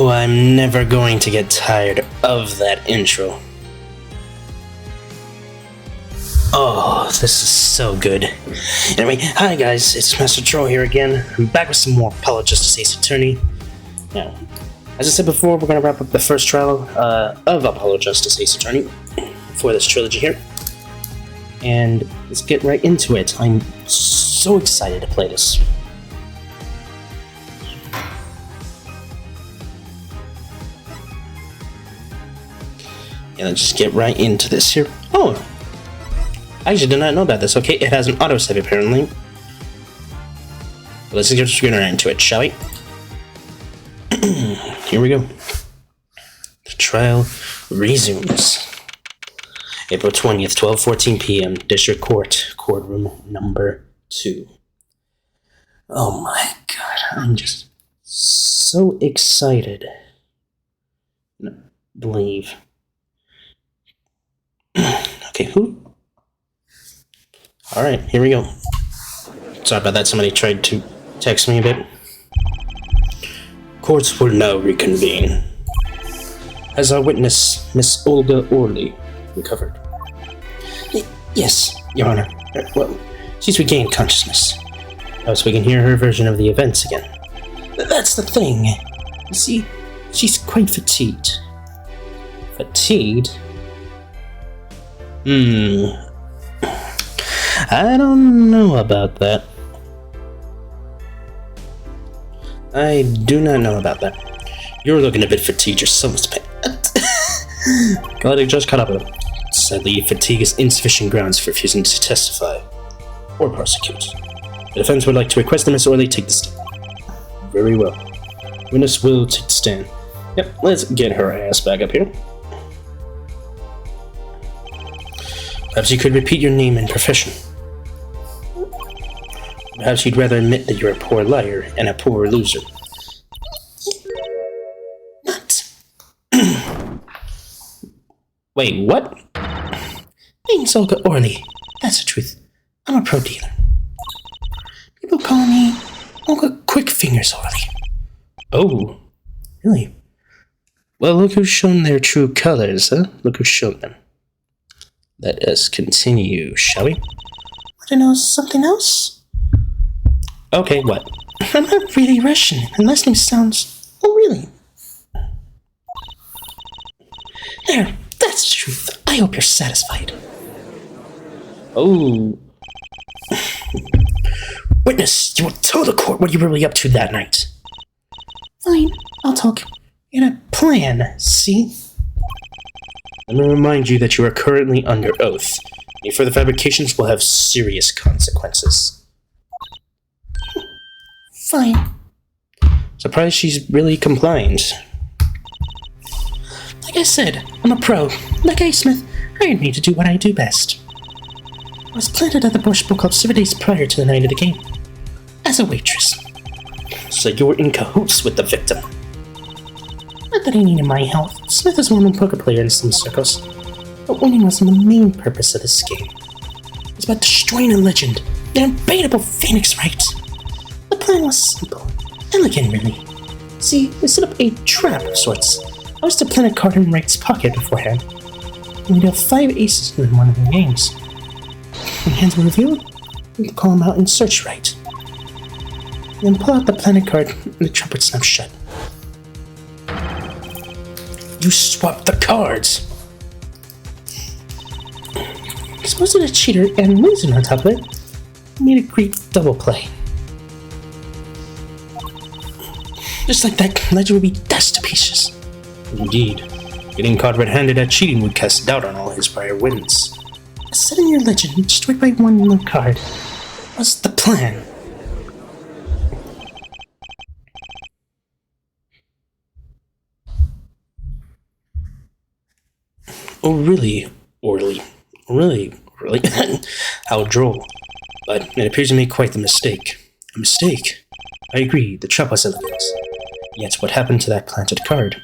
Oh, I'm never going to get tired of that intro. Oh, this is so good. Anyway, hi guys, it's Master Troll here again. I'm back with some more Apollo Justice Ace Attorney. Now, as I said before, we're going to wrap up the first trial of Apollo Justice Ace Attorney for this trilogy here. And let's get right into it. I'm so excited to play this. Yeah, let's just get right into this here. Oh! I actually did not know about this. Okay, it has an autosave apparently. Let's just get right into it, shall we? Here we go. The trial resumes. April 20th, 12:14 p.m. District Court, courtroom number 2. Oh my god, I'm just so excited. No, believe. Okay, who? Alright, here we go. Sorry about that, somebody tried to text me a bit. Courts will now reconvene. As our witness, Miss Olga Orley, recovered. Yes, Your Honor. Well, she's regained consciousness. Perhaps we can hear her version of the events again. That's the thing. You see, she's quite fatigued. Fatigued? I don't know about that. I do not know about that. You're looking a bit fatigued yourself, Mr. Payne. Glad I just caught up with him. Sadly, fatigue is insufficient grounds for refusing to testify or prosecute. The defense would like to request that Miss Orley take the stand. Very well. Witness will take the stand. Yep, let's get her ass back up here. Perhaps you could repeat your name and profession. Perhaps you'd rather admit that you're a poor liar and a poor loser. What? Wait, what? Name's Olga Orley. That's the truth. I'm a pro dealer. People call me Olga Quick Fingers Orley. Oh, really? Well, look who's shown their true colors, huh? Look who's shown them. Let us continue, shall we? Want to know something else? Okay, what? I'm not really Russian, and last name sounds... Oh, really? There, that's the truth. I hope you're satisfied. Oh. Witness, you will tell the court what you were really up to that night. Fine, I'll talk. You had a plan, see? Let me remind you that you are currently under oath. Any further fabrications will have serious consequences. Fine. Surprised she's really compliant. Like I said, I'm a pro. Like A. Smith hired me to do what I do best. I was planted at the Bush Book Club 7 days prior to the night of the game. As a waitress. So you were in cahoots with the victim. Not that I needed my help. Smith is a well-known poker player in some circles. But winning wasn't the main purpose of this game. It was about destroying a legend. An unbeatable Phoenix Wright. The plan was simple. Elegant, really. See, we set up a trap of sorts. I was to plant a card in Wright's pocket beforehand. And we dealt 5 aces in one of the games. When hands were revealed, we'd call him out and search Wright. Then pull out the planet card and the trap would snap shut. You swapped the cards! Exposed to the cheater and losing on top of it, made a great double play. Just like that, Ledger would be dashed to pieces. Indeed. Getting caught red-handed at cheating would cast doubt on all his prior wins. A 7-year legend destroyed by one more card was the plan. Oh, really, Orley? Really? How droll. But it appears you made quite the mistake. A mistake? I agree, the trap was elegant. Yet what happened to that planted card?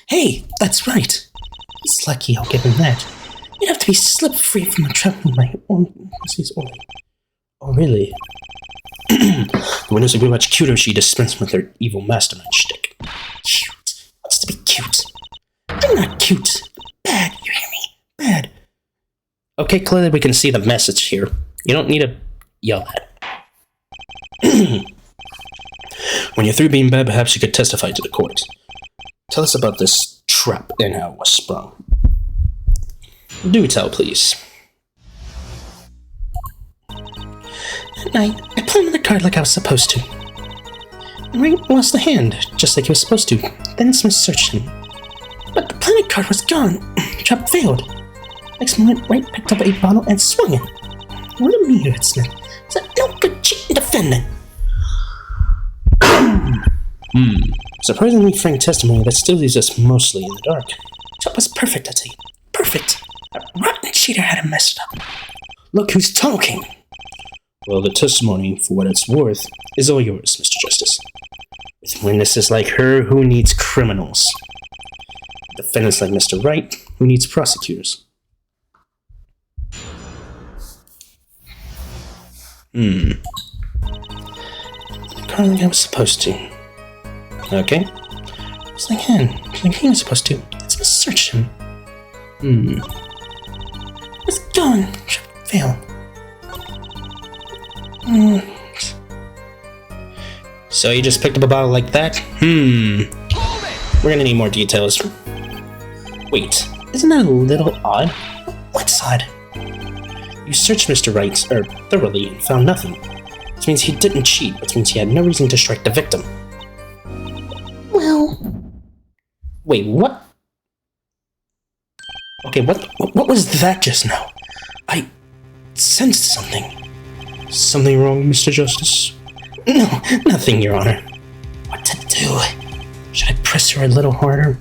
Hey, that's right. He's lucky, I'll give him that. You'd have to be slip-free from a trap in my own... Oh, really? The windows would be much cuter if she dispensed with her evil mastermind shtick. cute. Bad, you hear me? Bad. Okay, clearly we can see the message here. You don't need to yell at. When you're through being bad, perhaps you could testify to the court. Tell us about this trap and how it was sprung. Do tell, please. That night, I planted the card like I was supposed to. And Wright lost the hand, just like he was supposed to. Then Smith searched him. But the planted card was gone. Trap failed. Next moment, Wright picked up a bottle and swung it. What a meteor, Smith. Is that no good cheating defendant? Surprisingly frank testimony that still leaves us mostly in the dark. Trap was perfect, I'd say. Perfect. That rotten cheater had him messed up. Look who's talking. Well, the testimony, for what it's worth, is all yours, Mr. Justice. With witnesses like her, who needs criminals? Defendants like Mr. Wright, who needs prosecutors? Kind of like I was supposed to. Okay. It's like him. Like he was supposed to. Let's just search him. It's gone. Fail. So you just picked up a bottle like that? We're gonna need more details. Wait, isn't that a little odd? What's odd? You searched Mr. Wright thoroughly and found nothing. Which means he didn't cheat, which means he had no reason to strike the victim. Well... Wait, what? Okay, what was that just now? I sensed something. Something wrong, Mr. Justice? No, nothing, Your Honor. What to do? Should I press her a little harder?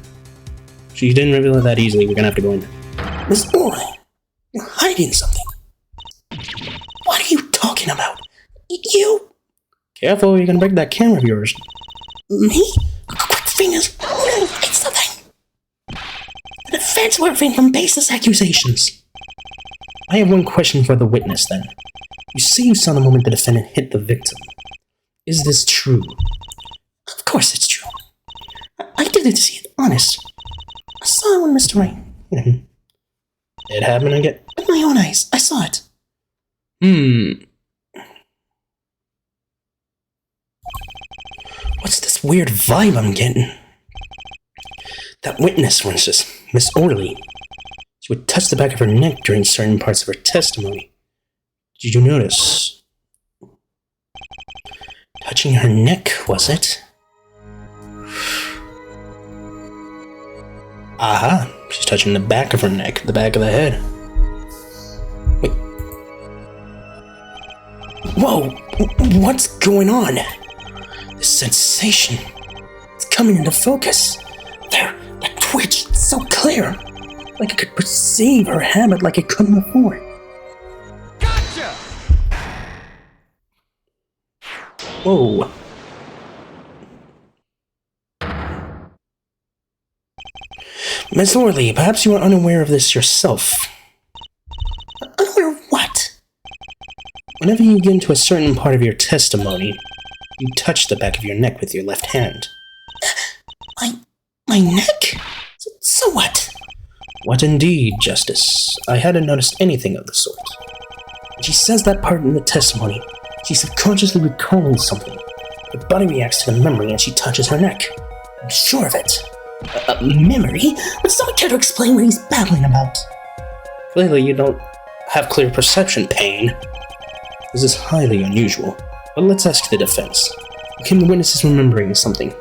She didn't reveal it that easily. We're gonna have to go in. Miss Boy, you're hiding something. What are you talking about? You? Careful, you're gonna break that camera of yours. Me? Quick fingers. Hide something. The defense were from baseless accusations. I have one question for the witness, then. You say you saw the moment the defendant hit the victim. Is this true? Of course it's true. I didn't see it, honest. I saw it when Mr. Wright hit him. It happened again? With my own eyes, I saw it. What's this weird vibe I'm getting? That witness, for instance, Miss Orley. She would touch the back of her neck during certain parts of her testimony. Did you notice? Touching her neck, was it? Aha, she's touching the back of her neck, the back of the head. Wait. Whoa, what's going on? This sensation, it's coming into focus. There, that twitch, it's so clear. Like I could perceive her habit like I couldn't before. Gotcha! Whoa. Miss Orley, perhaps you are unaware of this yourself. Unaware of what? Whenever you get into a certain part of your testimony, you touch the back of your neck with your left hand. My neck? So what? What indeed, Justice? I hadn't noticed anything of the sort. When she says that part in the testimony, she's subconsciously recalling something. Her body reacts to the memory and she touches her neck. I'm sure of it. Memory? Would someone care to explain what he's babbling about? Clearly you don't have clear perception, Payne. This is highly unusual, but let's ask the defense. Can the witnesses remembering something?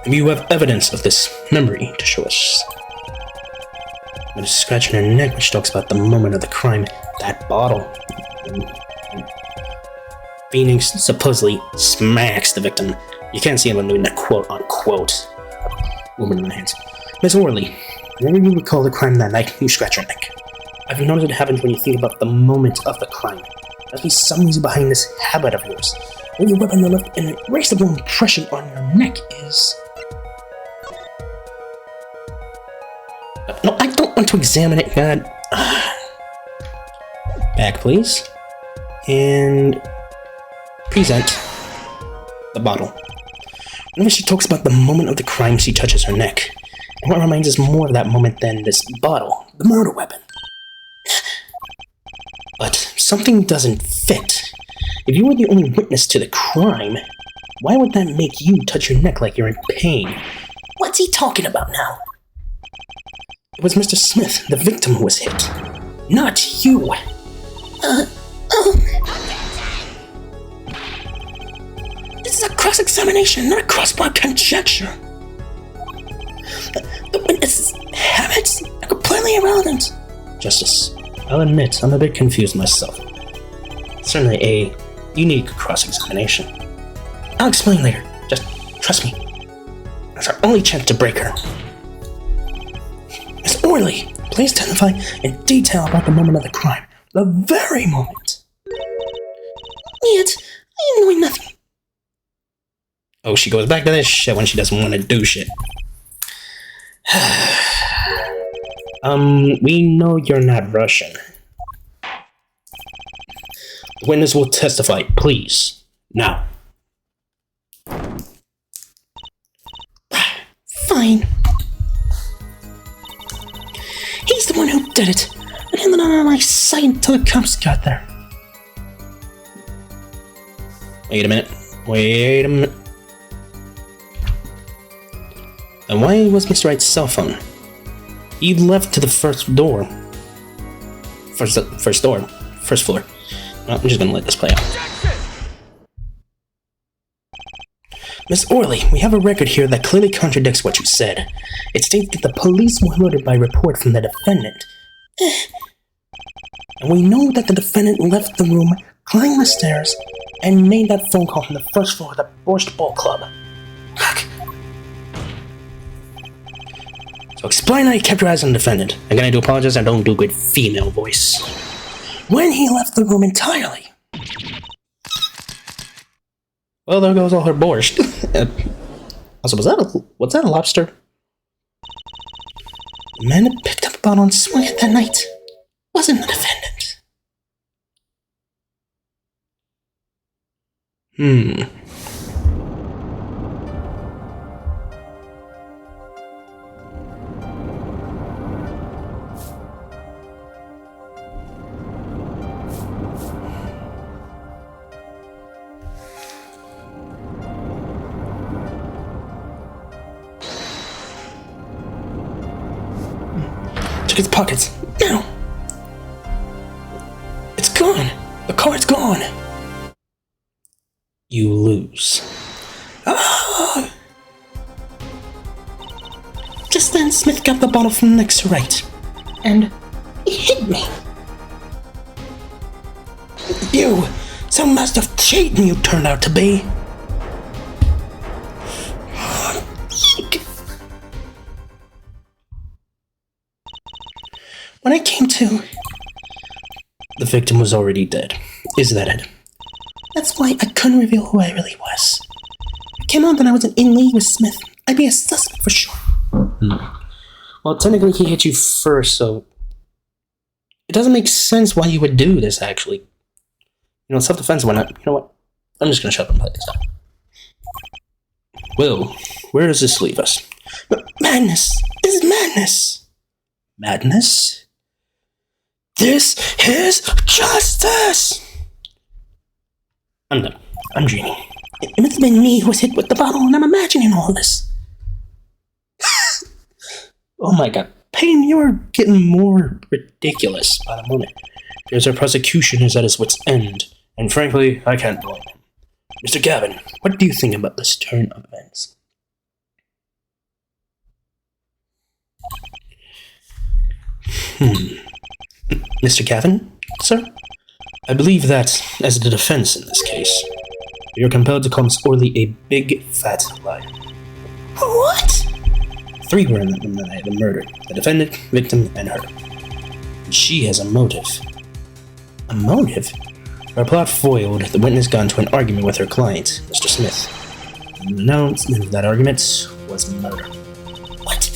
Maybe you have evidence of this memory to show us. With a scratch on her neck which talks about the moment of the crime, that bottle. Phoenix supposedly smacks the victim. You can't see him doing that quote-unquote woman in the hands. Miss Orley, whenever you recall the crime that night, you scratch your neck. I've noticed it happens when you think about the moment of the crime. There must be some reason behind this habit of yours. When your weapon left an erasable impression on your neck is... No, I don't want to examine it, God. Back, please. And... present the bottle. Whenever she talks about the moment of the crime, she touches her neck. And what reminds us more of that moment than this bottle, the murder weapon? But something doesn't fit. If you were the only witness to the crime, why would that make you touch your neck like you're in pain? What's he talking about now? It was Mr. Smith, the victim, who was hit. Not you. This is a cross-examination, not a cross-bar conjecture. The witness's habits are completely irrelevant. Justice, I'll admit I'm a bit confused myself. Certainly a unique cross-examination. I'll explain later. Just trust me. That's our only chance to break her. Miss Orley, please testify in detail about the moment of the crime. The very moment. Yet, I am knowing nothing. Oh, she goes back to this shit when she doesn't want to do shit. We know you're not Russian. The witness will testify, please. Now. Fine. He's the one who did it. I didn't let it out of my sight until the cops got there. Wait a minute. And why was Mr. Wright's cell phone? He left to the first floor. No, I'm just gonna let this play out. Miss Orley, we have a record here that clearly contradicts what you said. It states that the police were alerted by a report from the defendant. And we know that the defendant left the room, climbed the stairs, and made that phone call from the first floor of the Borscht Ball Club. So explain how you kept your eyes on the defendant. Again, I do apologize, I don't do good female voice. When he left the room entirely. Well, there goes all her borscht. Also, was that a lobster? The man that picked up a bottle and swung it that night wasn't the defendant. Check his pockets. Now! It's gone! The card's gone! You lose. Ah! Just then, Smith got the bottle from next to Wright. And he hit me. You! Some master of cheating you turned out to be! When I came to, the victim was already dead. Is that it? That's why I couldn't reveal who I really was. It came out that I wasn't in league with Smith. I'd be a suspect for sure. Well, technically he hit you first, so it doesn't make sense why you would do this, actually. You know, self-defense, why not? You know what? I'm just gonna shut up and play this out. Will, where does this leave us? Madness! This is madness! Madness? This is justice! I'm done. I'm dreaming. It must have been me who was hit with the bottle, and I'm imagining all this. Oh my god. Payne, you're getting more ridiculous by the moment. Because our prosecution is at its wit's end, and frankly, I can't blame him. Mr. Gavin, what do you think about this turn of events? Mr. Gavin, sir? I believe that, as the defense in this case, you're compelled to call Miss Orley a big, fat liar. What? 3 were in the night of the murder. The defendant, victim, and her. And she has a motive. A motive? Her plot foiled, the witness got into an argument with her client, Mr. Smith. And the announcement of that argument was murder. What?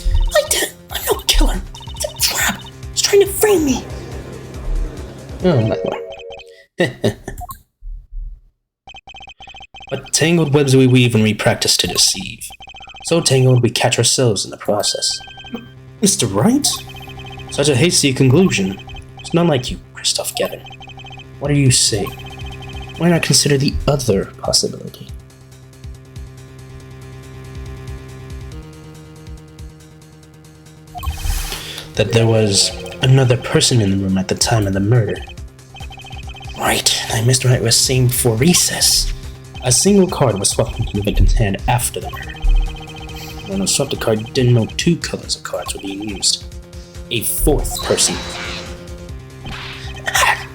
I'm no killer. It's a trap. It's trying to frame me. Oh my lord. But Tangled webs we weave when we practice to deceive. So tangled we catch ourselves in the process. Mr. Wright? Such a hasty conclusion. It's not like you, Christoph Gavin. What are you saying? Why not consider the other possibility? That there was another person in the room at the time of the murder. Right, like Mr. Wright was saying before recess. A single card was swapped into the victim's hand after the murder. When I swapped the card, didn't know two colors of cards were being used. A fourth person.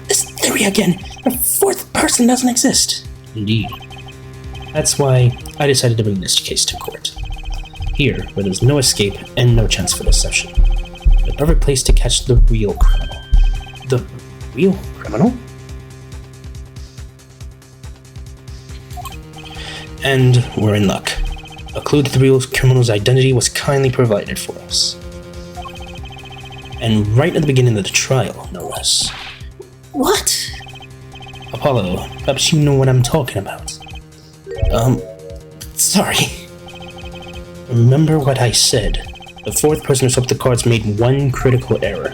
This theory again! A fourth person doesn't exist! Indeed. That's why I decided to bring this case to court. Here, where there's no escape and no chance for deception. The perfect place to catch the real criminal. The real criminal? And we're in luck. A clue to the real criminal's identity was kindly provided for us. And right at the beginning of the trial, no less. What? Apollo, perhaps you know what I'm talking about. Sorry. Remember what I said. The fourth person who swapped the cards made one critical error.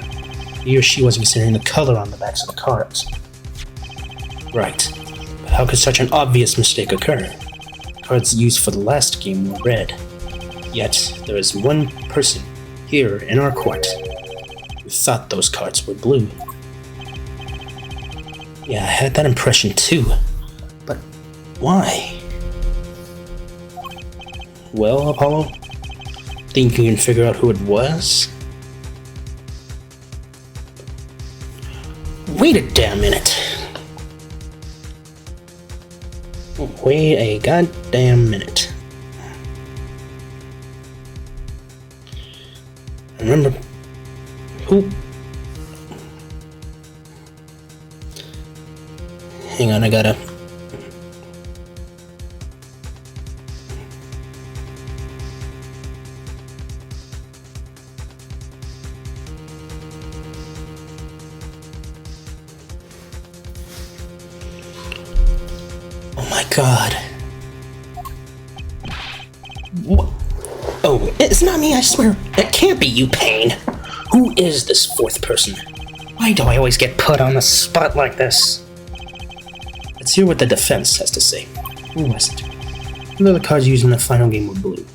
He or she wasn't considering the color on the backs of the cards. Right. But how could such an obvious mistake occur? Cards used for the last game were red. Yet, there is one person here in our court who thought those cards were blue. Yeah, I had that impression too. But why? Well, Apollo, think you can figure out who it was? Wait a damn minute. Wait a goddamn minute. Remember who? Hang on, I gotta. Oh my god. What? Oh, it's not me, I swear. It can't be you, Payne. Who is this fourth person? Why do I always get put on the spot like this? Let's hear what the defense has to say. Who was it? What other cards used in the final game were blue?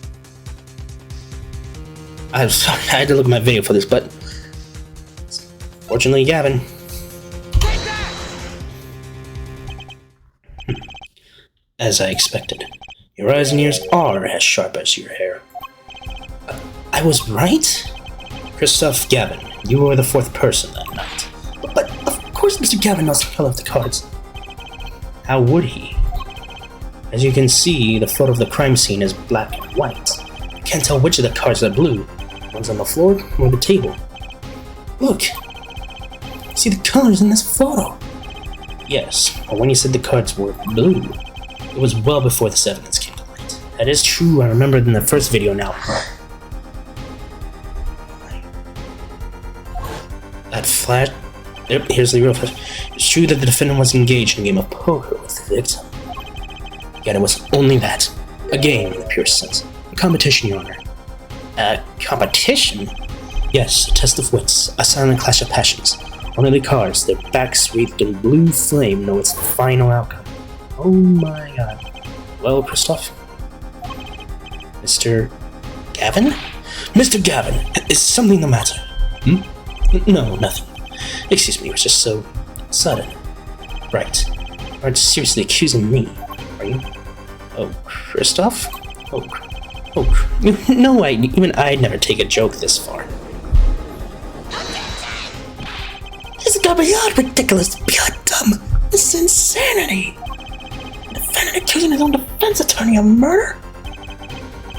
I'm sorry, I had to look at my video for this, but fortunately, Gavin. As I expected. Your eyes and ears are as sharp as your hair. I was right? Christoph Gavin, you were the fourth person that night. But of course Mr. Gavin knows the color of the cards. How would he? As you can see, the photo of the crime scene is black and white. You can't tell which of the cards are blue. One's on the floor or the table. Look! See the colors in this photo? Yes, but when you said the cards were blue, it was well before this evidence came to light. That is true, I remember it in the first video now. That flash... Yep, here's the real flash. It's true that the defendant was engaged in a game of poker with the victim. Yet it was only that. A game in the purest sense. A competition, Your Honor. A competition? Yes, a test of wits. A silent clash of passions. Only the cards, their backs wreathed in blue flame, know its final outcome. Oh my god. Well, Christoph? Mr. Gavin? Mr. Gavin, is something the matter? No, nothing. Excuse me, it was just so sudden. Right. You aren't seriously accusing me, are you? Oh, Christoph? No, even I'd never take a joke this far. This got beyond ridiculous, beyond dumb. This is insanity. The defendant accusing his own defense attorney of murder?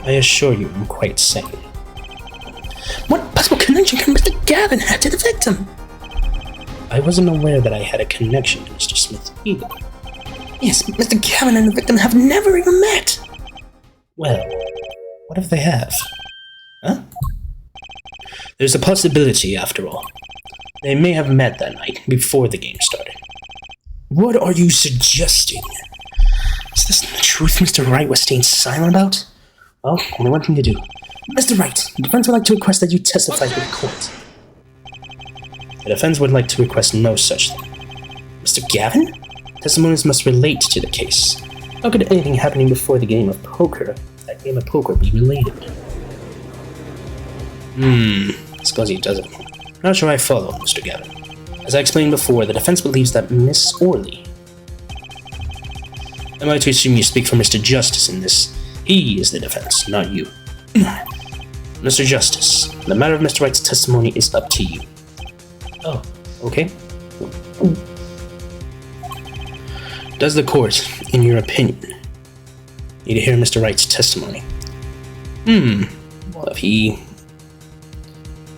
I assure you, I'm quite sane. What possible connection can Mr. Gavin have to the victim? I wasn't aware that I had a connection to Mr. Smith either. Yes, Mr. Gavin and the victim have never even met. Well, what if they have? Huh? There's a possibility, after all. They may have met that night, before the game started. What are you suggesting? Is this the truth Mr. Wright was staying silent about? Well, only one thing to do. Mr. Wright, the defense would like to request that you testify to the court. The defense would like to request no such thing. Mr. Gavin? Testimonies must relate to the case. How could anything happening before the game of poker, be related? Suppose he doesn't. Not sure I follow, Mr. Gavin. As I explained before, the defense believes that Miss Orley. Am I to assume you speak for Mr. Justice in this? He is the defense, not you. Mr. Justice, the matter of Mr. Wright's testimony is up to you. Oh, okay. Does the court, in your opinion, need to hear Mr. Wright's testimony? Well, if he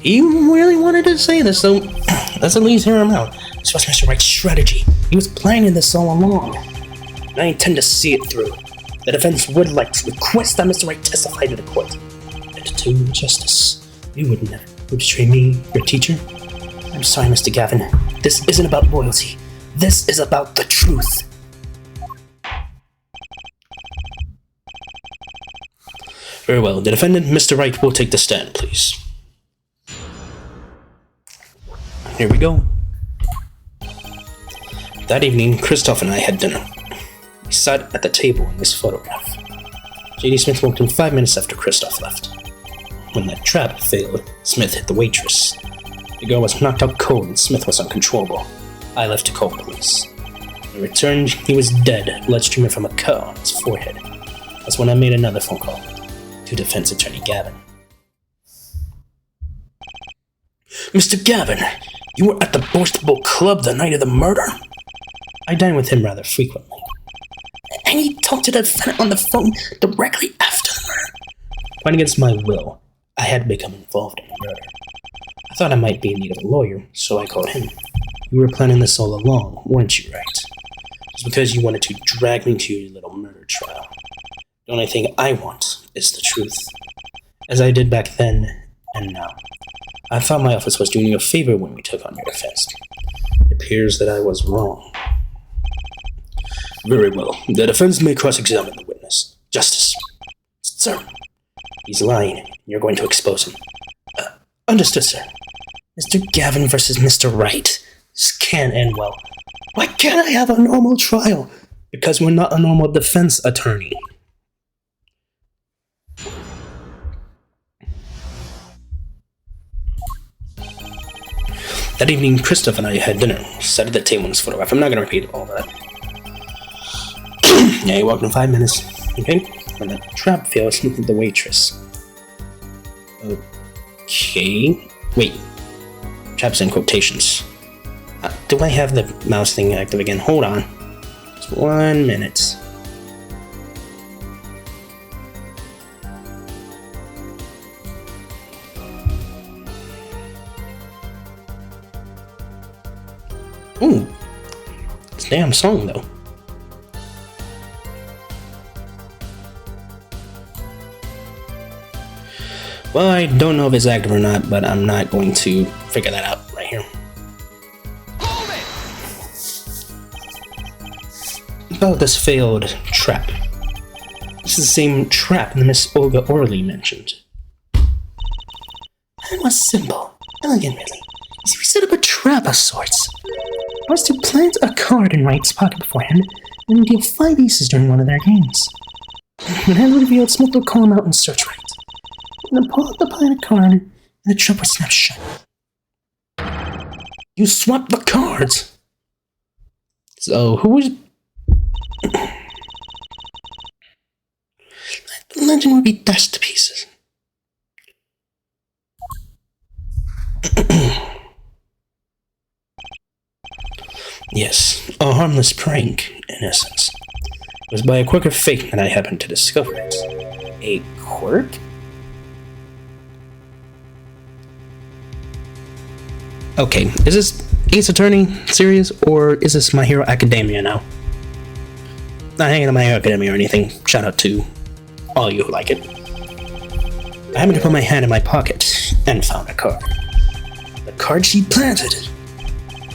really wanted to say this, so let's at least hear him out. This was Mr. Wright's strategy. He was planning this all along. And I intend to see it through. The defense would like to request that Mr. Wright testify to the court. And to Justice, you would never betray me, your teacher. I'm sorry, Mr. Gavin. This isn't about loyalty. This is about the truth. Very well. The defendant, Mr. Wright, will take the stand, please. Here we go. That evening, Christoph and I had dinner. We sat at the table in this photograph. J.D. Smith walked in 5 minutes after Christoph left. When that trap failed, Smith hit the waitress. The girl was knocked out cold and Smith was uncontrollable. I left to call police. When I returned, he was dead, blood streaming from a cut on his forehead. That's when I made another phone call to defense attorney Gavin. Mr. Gavin, you were at the Boastable Club the night of the murder? I dine with him rather frequently. And he talked to the defendant on the phone directly after the murder? Quite against my will, I had become involved in the murder. I thought I might be in need of a lawyer, so I called him. You were planning this all along, weren't you, right? Just because you wanted to drag me to your little murder trial. The only thing I want is the truth. As I did back then, and now. I thought my office was doing you a favor when we took on your defense. It appears that I was wrong. Very well. The defense may cross-examine the witness. Justice. Sir. He's lying, and you're going to expose him. Understood, sir. Mr. Gavin versus Mr. Wright. This can't end well. Why can't I have a normal trial? Because we're not a normal defense attorney. That evening, Christoph and I had dinner. Sat at the table in this photograph. I'm not going to repeat all that. Yeah, he walked in 5 minutes. Okay? When the trap failed, Smith hit the waitress. Okay. Wait. Trap's in quotations. Do I have the mouse thing active again? Hold on. Just 1 minute. Ooh. It's a damn song, though. Well, I don't know if it's active or not, but I'm not going to figure that out right here. About this failed trap. This is the same trap that Miss Olga Orley mentioned. It was simple, elegant really. We set up a trap of sorts. I was to plant a card in Wright's pocket beforehand and deal 5 aces during one of their games. When I revealed, Smith would call him out and search Wright. And then pull out the pile of card, and the trap would snap shut. You swapped the cards! So, who was... The legend would be dashed to pieces. Yes, a harmless prank, in essence. It was by a quirk of fate that I happened to discover it. A quirk? Okay, is this Ace Attorney serious, or is this My Hero Academia now? Not hanging on My Hero Academia or anything. Shout out to all you who like it. I happened to put my hand in my pocket and found a card. The card she planted.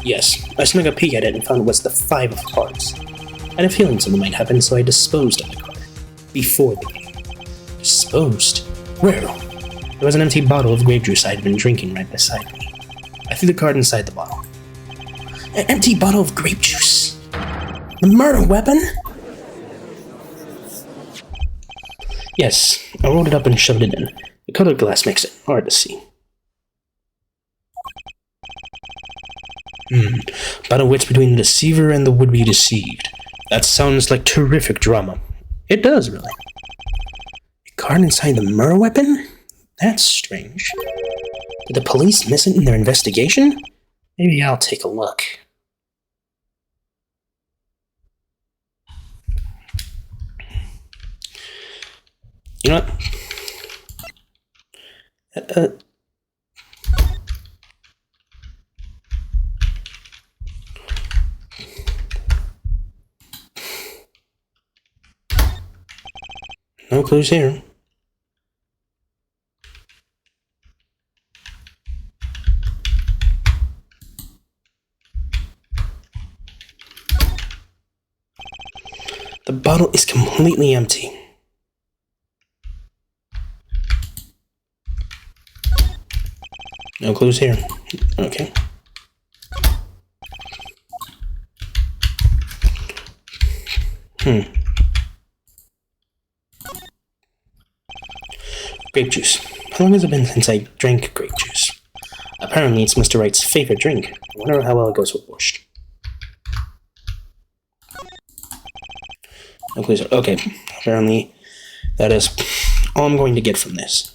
Yes, I snuck a peek at it and found it was the 5 of hearts. I had a feeling something might happen, so I disposed of the card. Before the game. Disposed? Where? There was an empty bottle of grape juice I had been drinking right beside me. I threw the card inside the bottle. An empty bottle of grape juice? The murder weapon? Yes, I rolled it up and shoved it in. The colored glass makes it hard to see. About a witch between the deceiver and the would-be deceived. That sounds like terrific drama. It does, really. A card inside the murder weapon? That's strange. Did the police miss it in their investigation? Maybe I'll take a look. You know what? No clues here. The bottle is completely empty. No clues here. Okay. Grape juice. How long has it been since I drank grape juice? Apparently it's Mr. Wright's favorite drink. I wonder how well it goes with borscht. No clues. Okay, apparently that is all I'm going to get from this.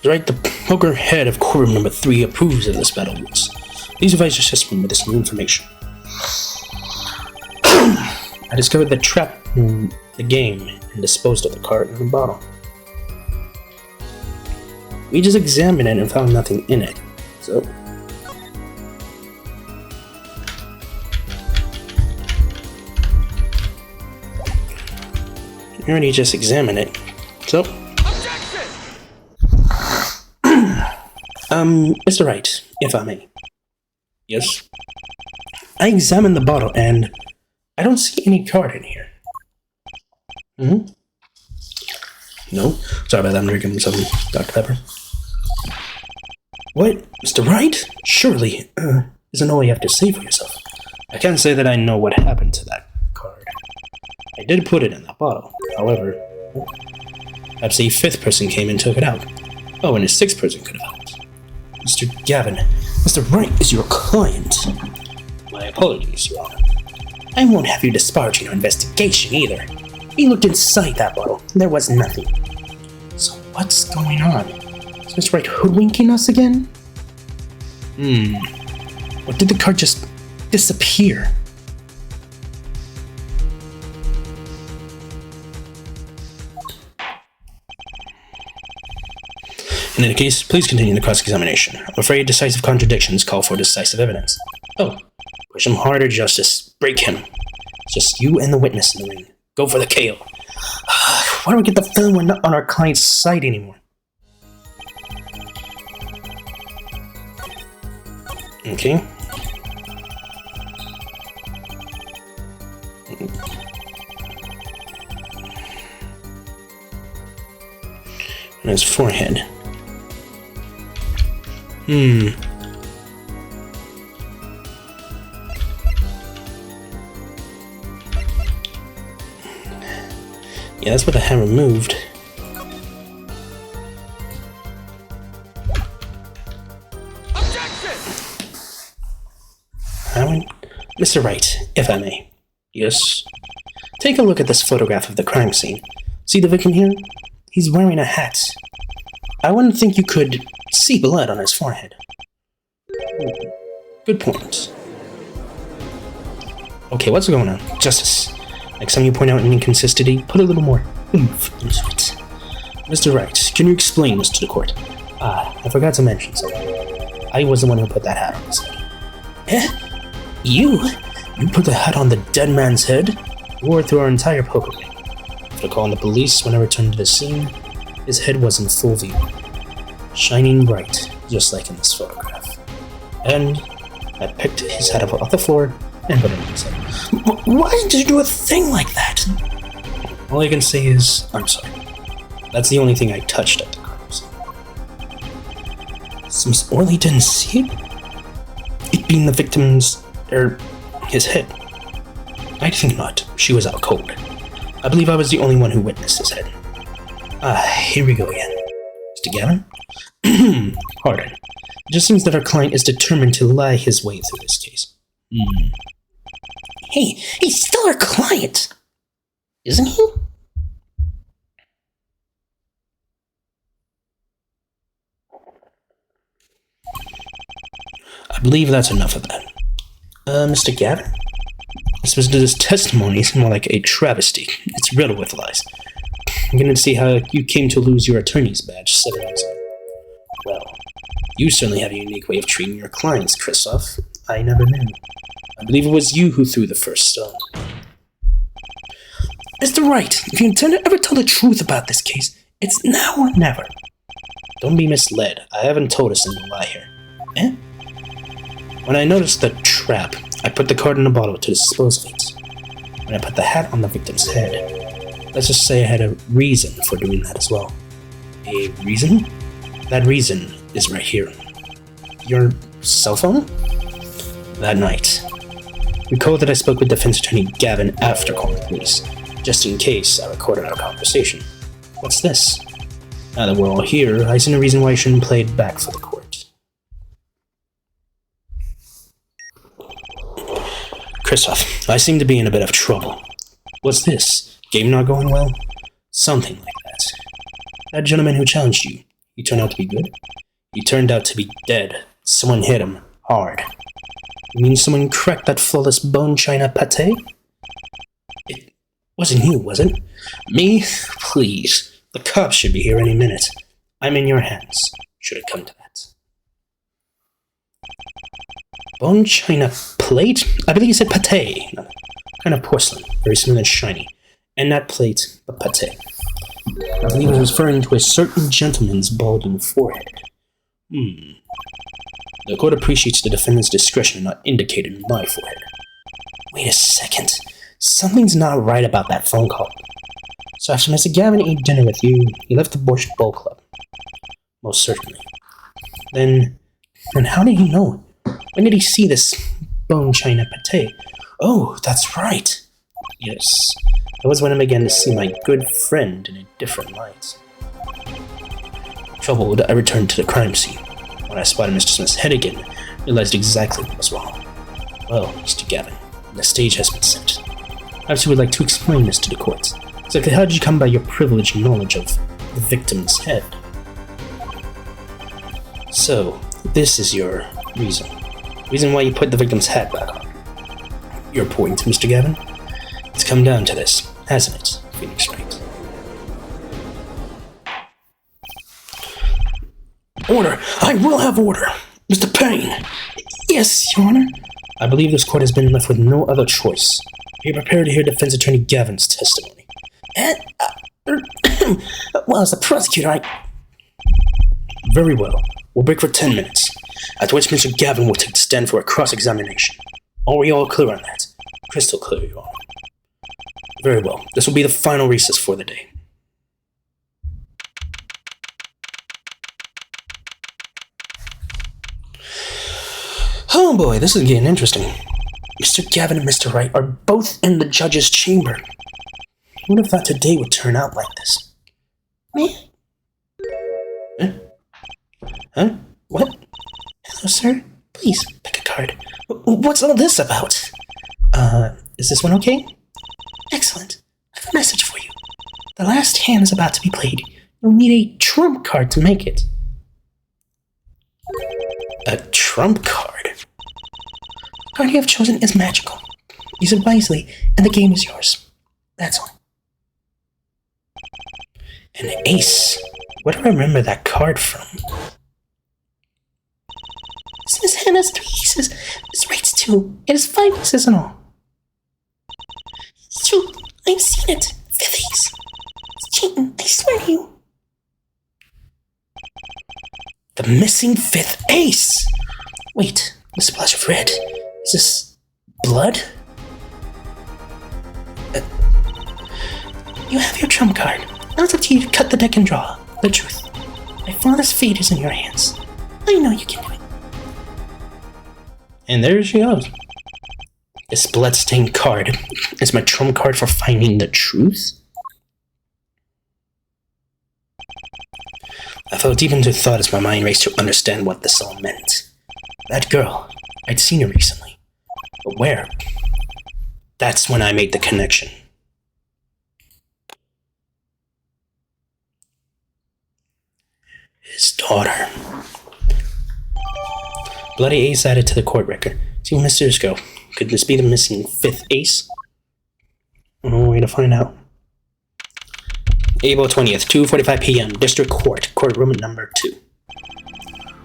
Right, the poker head of courtroom number 3 approves of this battle rules. Please advise your system with this new information. I discovered the trap in the game and disposed of the card in the bottle. We just examined it and found nothing in it, so... We already just examined it, so... Mr. Wright, if I may. Yes? I examined the bottle and I don't see any card in here. No? Sorry about that, I'm drinking some Dr. Pepper. What? Mr. Wright? Surely, isn't all you have to say for yourself. I can't say that I know what happened to that card. I did put it in that bottle, however, perhaps a 5th person came and took it out. Oh, and a 6th person could have helped. Mr. Gavin, Mr. Wright is your client. My apologies, Your Honor. I won't have you disparaging our investigation either. We looked inside that bottle, and there was nothing. So what's going on? Is Mr. Wright hoodwinking us again? Or did the card just disappear? In any case, please continue the cross-examination. I'm afraid decisive contradictions call for decisive evidence. Oh, push him harder, Justice. Break him. It's just you and the witness in the ring. Go for the KO. Why do we get the feeling we're not on our client's side anymore? Okay. On his forehead. Yeah, that's what I had removed. Mr. Wright, if I may. Yes? Take a look at this photograph of the crime scene. See the victim here? He's wearing a hat. I wouldn't think you could see blood on his forehead. Good point. Okay, what's going on? Justice. Next time you point out an inconsistency, put a little more oomph into it. Mr. Wright, can you explain this to the court? I forgot to mention something. I was the one who put that hat on his head. Eh? You? You put the hat on the dead man's head? Wore it through our entire poker game. After calling the police when I returned to the scene, his head was in full view. Shining bright, just like in this photograph. And I picked his head up off the floor and put it in his head. Why did you do a thing like that? All I can say is, I'm sorry. That's the only thing I touched at the crime scene. So Miss Orley didn't see it? It being the victim's, his head. I think not. She was out cold. I believe I was the only one who witnessed his head. Here we go again. Mr. Gavin? Pardon. It just seems that our client is determined to lie his way through this case. Hey, he's still our client! Isn't he? I believe that's enough of that. Mr. Gavin? This testimony is more like a travesty. It's riddled with lies. I'm going to see how you came to lose your attorney's badge 7 years ago. Well, you certainly have a unique way of treating your clients, Christoph. I never knew. I believe it was you who threw the first stone. Mr. Wright, if you intend to ever tell the truth about this case, it's now or never. Don't be misled. I haven't told a single lie here. Eh? When I noticed the trap, I put the card in a bottle to dispose of it. When I put the hat on the victim's head, let's just say I had a reason for doing that as well. A reason? That reason is right here. Your cell phone? That night. Recall that I spoke with Defense Attorney Gavin after calling the police, just in case I recorded our conversation. What's this? Now that we're all here, I see no reason why I shouldn't play it back for the court. Christoph, I seem to be in a bit of trouble. What's this? Game not going well? Something like that. That gentleman who challenged you, he turned out to be good? He turned out to be dead. Someone hit him. Hard. You mean someone cracked that flawless bone china pate? It wasn't you, was it? Me? Please. The cops should be here any minute. I'm in your hands, should it come to that. Bone china plate? I believe you said pate. No, kind of porcelain, very smooth and shiny. And not plate, but pate. I believe it was referring to a certain gentleman's balding forehead. The court appreciates the defendant's discretion in not indicating my forehead. Wait a second. Something's not right about that phone call. So after Mr. Gavin ate dinner with you, he left the Bush Bowl Club. Most certainly. Then how did he know? When did he see this bone china pate? Oh, that's right. Yes, that was when I began to see my good friend in a different light. Troubled, I returned to the crime scene. When I spotted Mr. Smith's head again, I realized exactly what was wrong. Well, Mr. Gavin, the stage has been set. Perhaps you would like to explain this to the court. Exactly how did you come by your privileged knowledge of the victim's head? So, this is your reason. Reason why you put the victim's hat back on. Your point, Mr. Gavin? It's come down to this, hasn't it, Phoenix Wright? Order! I will have order! Mr. Payne! Yes, Your Honor. I believe this court has been left with no other choice. Are you prepared to hear Defense Attorney Gavin's testimony? Well, as a prosecutor, Very well. We'll break for 10 minutes, after which Mr. Gavin will take the stand for a cross-examination. Are we all clear on that? Crystal clear, Your Honor. Very well. This will be the final recess for the day. Oh boy, this is getting interesting. Mr. Gavin and Mr. Wright are both in the judge's chamber. Who would have thought today would turn out like this? Me? Huh? What? Hello, sir? Please, pick a card. What's all this about? Is this one okay? Excellent. I have a message for you. The last hand is about to be played. You'll need a trump card to make it. A trump card? The card you have chosen is magical. Use it wisely, and the game is yours. That's all. An ace. Where do I remember that card from? This hand has 3 aces. This Wright's 2. It has 5 aces in all. It's true. I've seen it. 5 ace. It's cheating. I swear to you. The missing fifth ace! Wait, the splash of red. Is this blood? You have your trump card. Now it's up to you to cut the deck and draw. The truth. My father's fate is in your hands. I know you can do it. And there she goes. This bloodstained card is my trump card for finding the truth? I fell deep into thought as my mind raced to understand what this all meant. That girl, I'd seen her recently. But where? That's when I made the connection. His daughter. Bloody ace added to the court record. See where mysteries go. Could this be the missing fifth ace? No way to find out. April 20th, 2:45 p.m. District Court, courtroom number 2.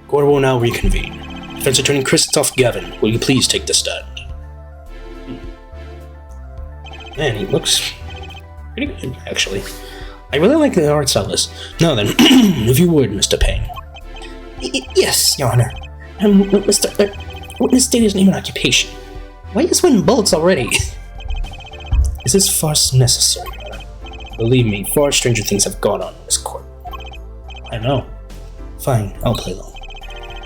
Court will now reconvene. Defense Attorney Christoph Gavin, will you please take the stand? Man, he looks pretty good, actually. I really like the art style list. Now then, if you would, Mr. Payne. Yes, Your Honor. Witness stated his name and occupation. Why are you sweating bullets already? Is this farce necessary, Your Honor? Believe me, far stranger things have gone on in this court. I know. Fine, I'll play along.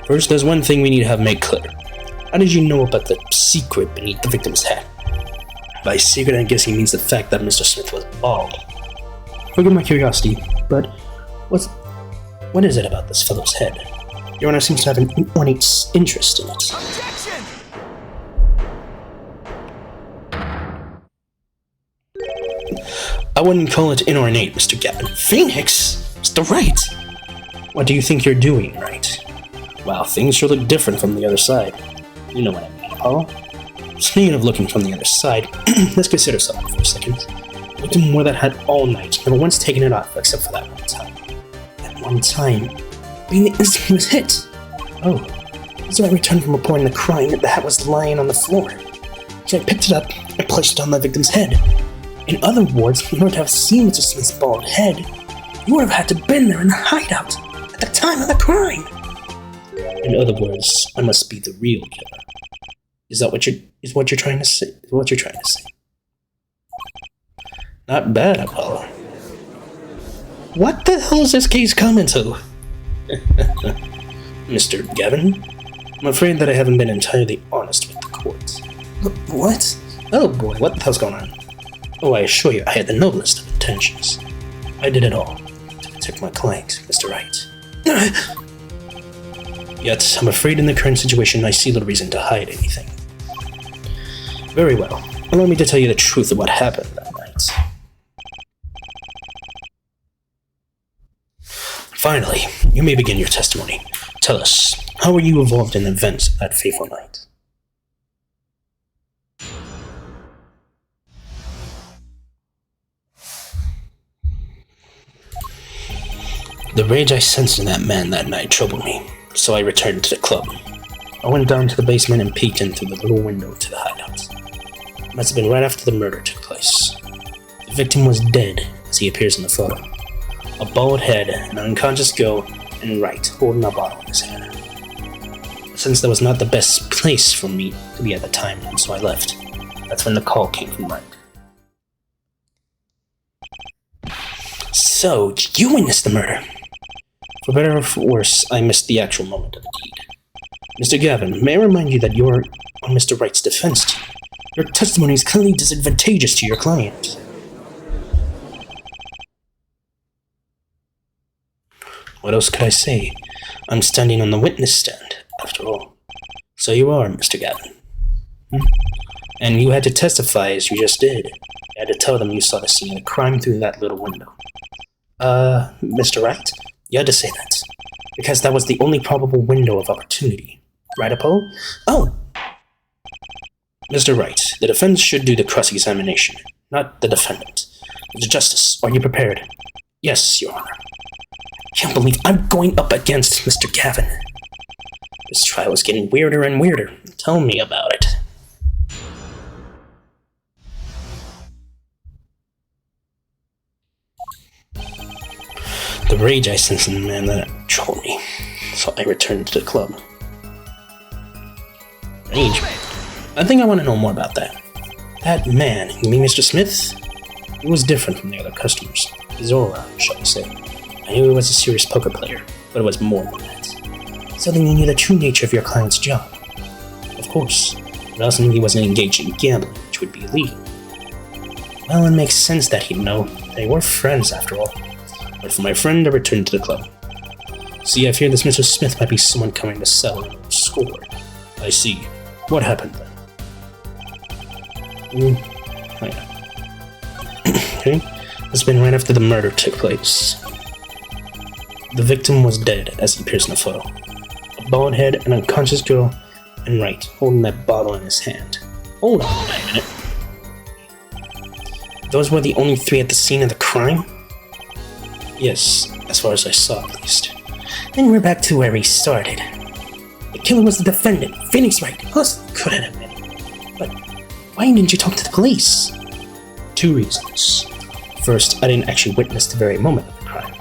First, there's one thing we need to have made clear. How did you know about the secret beneath the victim's head? By secret, I guess he means the fact that Mr. Smith was bald. Forgive my curiosity, but what is it about this fellow's head? Your Honor seems to have an ornate interest in it. Objection! I wouldn't call it inornate, Mr. Gavin. Phoenix? Mr. Wright! What do you think you're doing, Wright? Wow, things sure look different from the other side. You know what I mean, Paul? Speaking of looking from the other side, let's consider something for a second. The victim wore that hat all night, never once taken it off except for that one time. That one time, being the instant he was hit. Oh, so I returned from reporting the crime that the hat was lying on the floor. So I picked it up and placed it on the victim's head. In other words, in order to have seen Mr. Smith's bald head, you would have had to been there in the hideout at the time of the crime. In other words, I must be the real killer. Is what you're trying to say? Not bad, Apollo. What the hell is this case coming to? Mr. Gavin? I'm afraid that I haven't been entirely honest with the court. What? Oh boy, what the hell's going on? Oh, I assure you, I had the noblest of intentions. I did it all to protect my client, Mr. Wright. Yet, I'm afraid in the current situation, I see little reason to hide anything. Very well. Allow me to tell you the truth of what happened that night. Finally, you may begin your testimony. Tell us, how were you involved in the events of that fateful night? The rage I sensed in that man that night troubled me, so I returned to the club. I went down to the basement and peeked in through the little window to the hideout. It must have been right after the murder took place. The victim was dead, as he appears in the photo. A bald head, an unconscious girl, and Wright holding a bottle in his hand. Since that was not the best place for me to be at the time, and so I left. That's when the call came from Wright. So, you witnessed the murder? For better or for worse, I missed the actual moment of the deed. Mr. Gavin, may I remind you that you're on Mr. Wright's defense team? Your testimony is clearly disadvantageous to your client. What else could I say? I'm standing on the witness stand, after all. So you are, Mr. Gavin. And you had to testify as you just did. You had to tell them you saw the scene of the crime through that little window. Mr. Wright? You had to say that. Because that was the only probable window of opportunity. Right, Apollo? Oh! Mr. Wright, the defense should do the cross-examination, not the defendant. Mr. Justice, are you prepared? Yes, Your Honor. I can't believe I'm going up against Mr. Gavin. This trial is getting weirder and weirder. Tell me about it. The rage I sense in the man that troubled me. so I returned to the club. Rage? I think I want to know more about that. That man, you mean Mr. Smith? He was different from the other customers. His aura, shall we say. I knew he was a serious poker player, but it was more than that. Something you knew the true nature of your client's job. Of course, but also knew he wasn't engaged in gambling, which would be illegal. Well, it makes sense that he'd know. They were friends, after all. But for my friend, I returned to the club. See, I fear this Mr. Smith might be someone coming to settle an old score. I see. What happened then? Oh yeah. Okay. This has been right after the murder took place. The victim was dead, as he appears in the photo. A bald head, an unconscious girl, and right, holding that bottle in his hand. Hold on a minute. Those were the only three at the scene of the crime? Yes, as far as I saw at least. Then we're back to where we started. The killer was the defendant, Phoenix Wright. Plus, couldn't have been. But why didn't you talk to the police? 2 reasons. First, I didn't actually witness the very moment of the crime.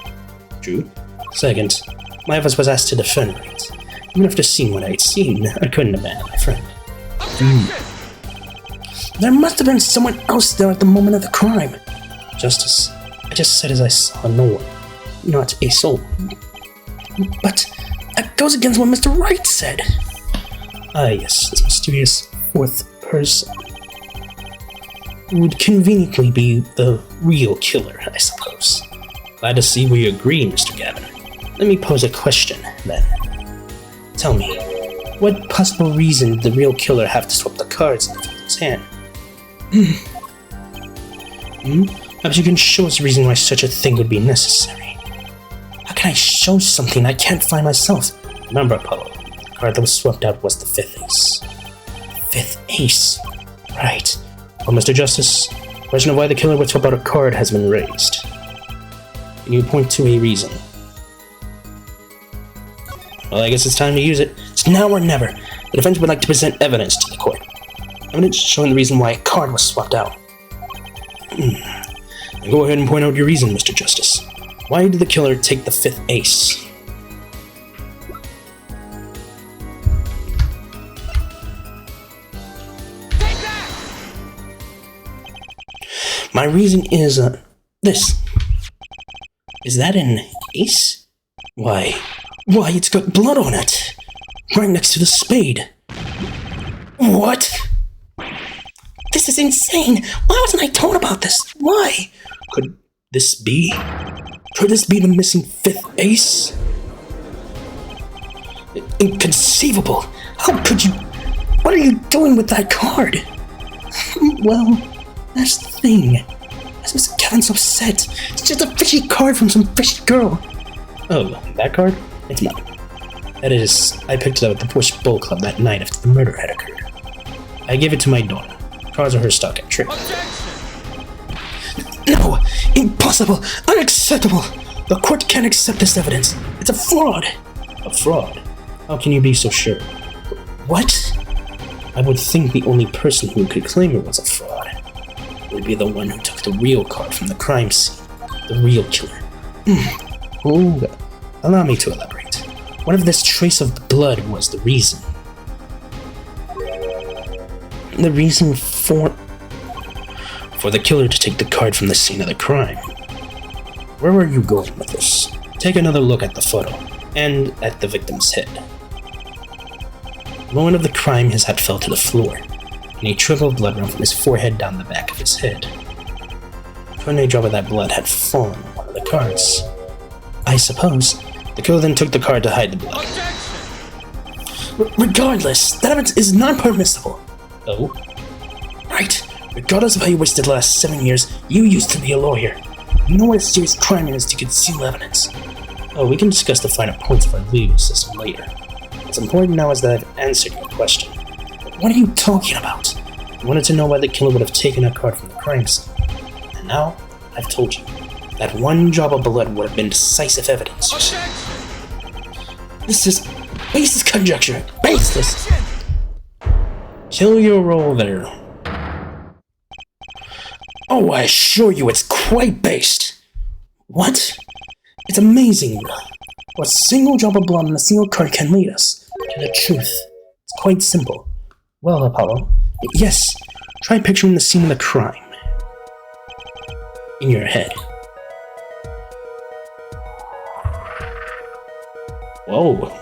True. Second, my office was asked to defend Wright. Even after seeing what I had seen, I couldn't abandon my friend. There must have been someone else there at the moment of the crime. Justice, I just said as I saw no one, not a soul. But that goes against what Mr. Wright said. Ah yes, this mysterious 4th person would conveniently be the real killer, I suppose. Glad to see we agree, Mr. Gavin. Let me pose a question, then. Tell me, what possible reason did the real killer have to swap the cards in the victim's hand? Perhaps you can show us a reason why such a thing would be necessary. How can I show something I can't find myself? Remember, Apollo, the card that was swapped out was the 5th ace. 5th ace? Right. Well, Mr. Justice, the question of why the killer would swap out a card has been raised. Can you point to a reason? Well, I guess it's time to use it. It's now or never. The defense would like to present evidence to the court. Evidence showing the reason why a card was swapped out. Then go ahead and point out your reason, Mr. Justice. Why did the killer take the 5th ace? My reason is, this. Is that an ace? Why, it's got blood on it. Right next to the spade. What? This is insane! Why wasn't I told about this? Why? Could this be the missing 5th ace? Inconceivable! How could you? What are you doing with that card? Well, that's the thing. As Mr. Gavin's upset, it's just a fishy card from some fishy girl. Oh, that card? It's mine. That is, I picked it up at the Bush Bowl Club that night after the murder had occurred. I gave it to my daughter. Cards are her stock and trick. No! Impossible! Unacceptable! The court can't accept this evidence. It's a fraud! A fraud? How can you be so sure? What? I would think the only person who could claim it was a fraud would be the one who took the real card from the crime scene. The real killer. Oh, allow me to elaborate. What if this trace of blood was the reason? The reason for the killer to take the card from the scene of the crime. Where are you going with this? Take another look at the photo, and at the victim's head. The moment of the crime, his hat fell to the floor, and a trickle of blood ran from his forehead down the back of his head. When a drop of that blood had fallen on one of the cards. I suppose the killer then took the card to hide the blood. Regardless, that evidence is non-permissible. Oh? Right. Regardless of how you wasted the last 7 years, you used to be a lawyer. You know what a serious crime is to conceal evidence. Oh, we can discuss the finer points of our legal system later. What's important now is that I've answered your question. But what are you talking about? You wanted to know why the killer would have taken a card from the crime scene. And now, I've told you. That one drop of blood would have been decisive evidence. This is baseless conjecture. Baseless! Kill your role there. Oh, I assure you it's quite based. What? It's amazing. A single drop of blood on a single card can lead us to the truth. It's quite simple. Well, Apollo, yes, try picturing the scene of the crime in your head. Whoa.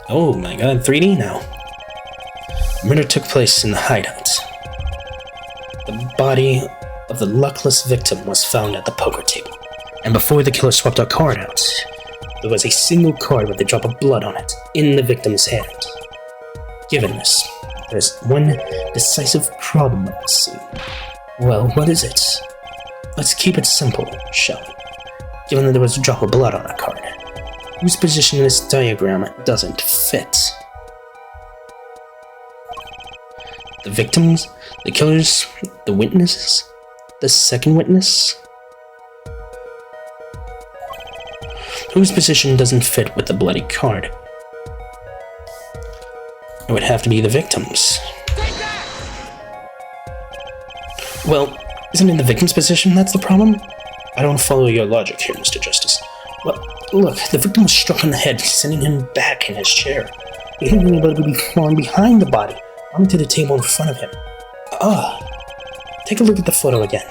Oh my god, 3D now. Murder took place in the hideout. The body of the luckless victim was found at the poker table, and before the killer swapped a card out, there was a single card with a drop of blood on it in the victim's hand. Given this, there's one decisive problem with this scene. Well, what is it? Let's keep it simple, shall we? Given that there was a drop of blood on a card, whose position in this diagram doesn't fit? The victims, the killers, the witnesses, the second witness? Whose position doesn't fit with the bloody card? It would have to be the victims. Well, isn't it the victim's position that's the problem? I don't follow your logic here, Mr. Justice. Well, look, the victim was struck on the head, sending him back in his chair. He hit anybody would be falling behind the body, onto the table in front of him. Take a look at the photo again.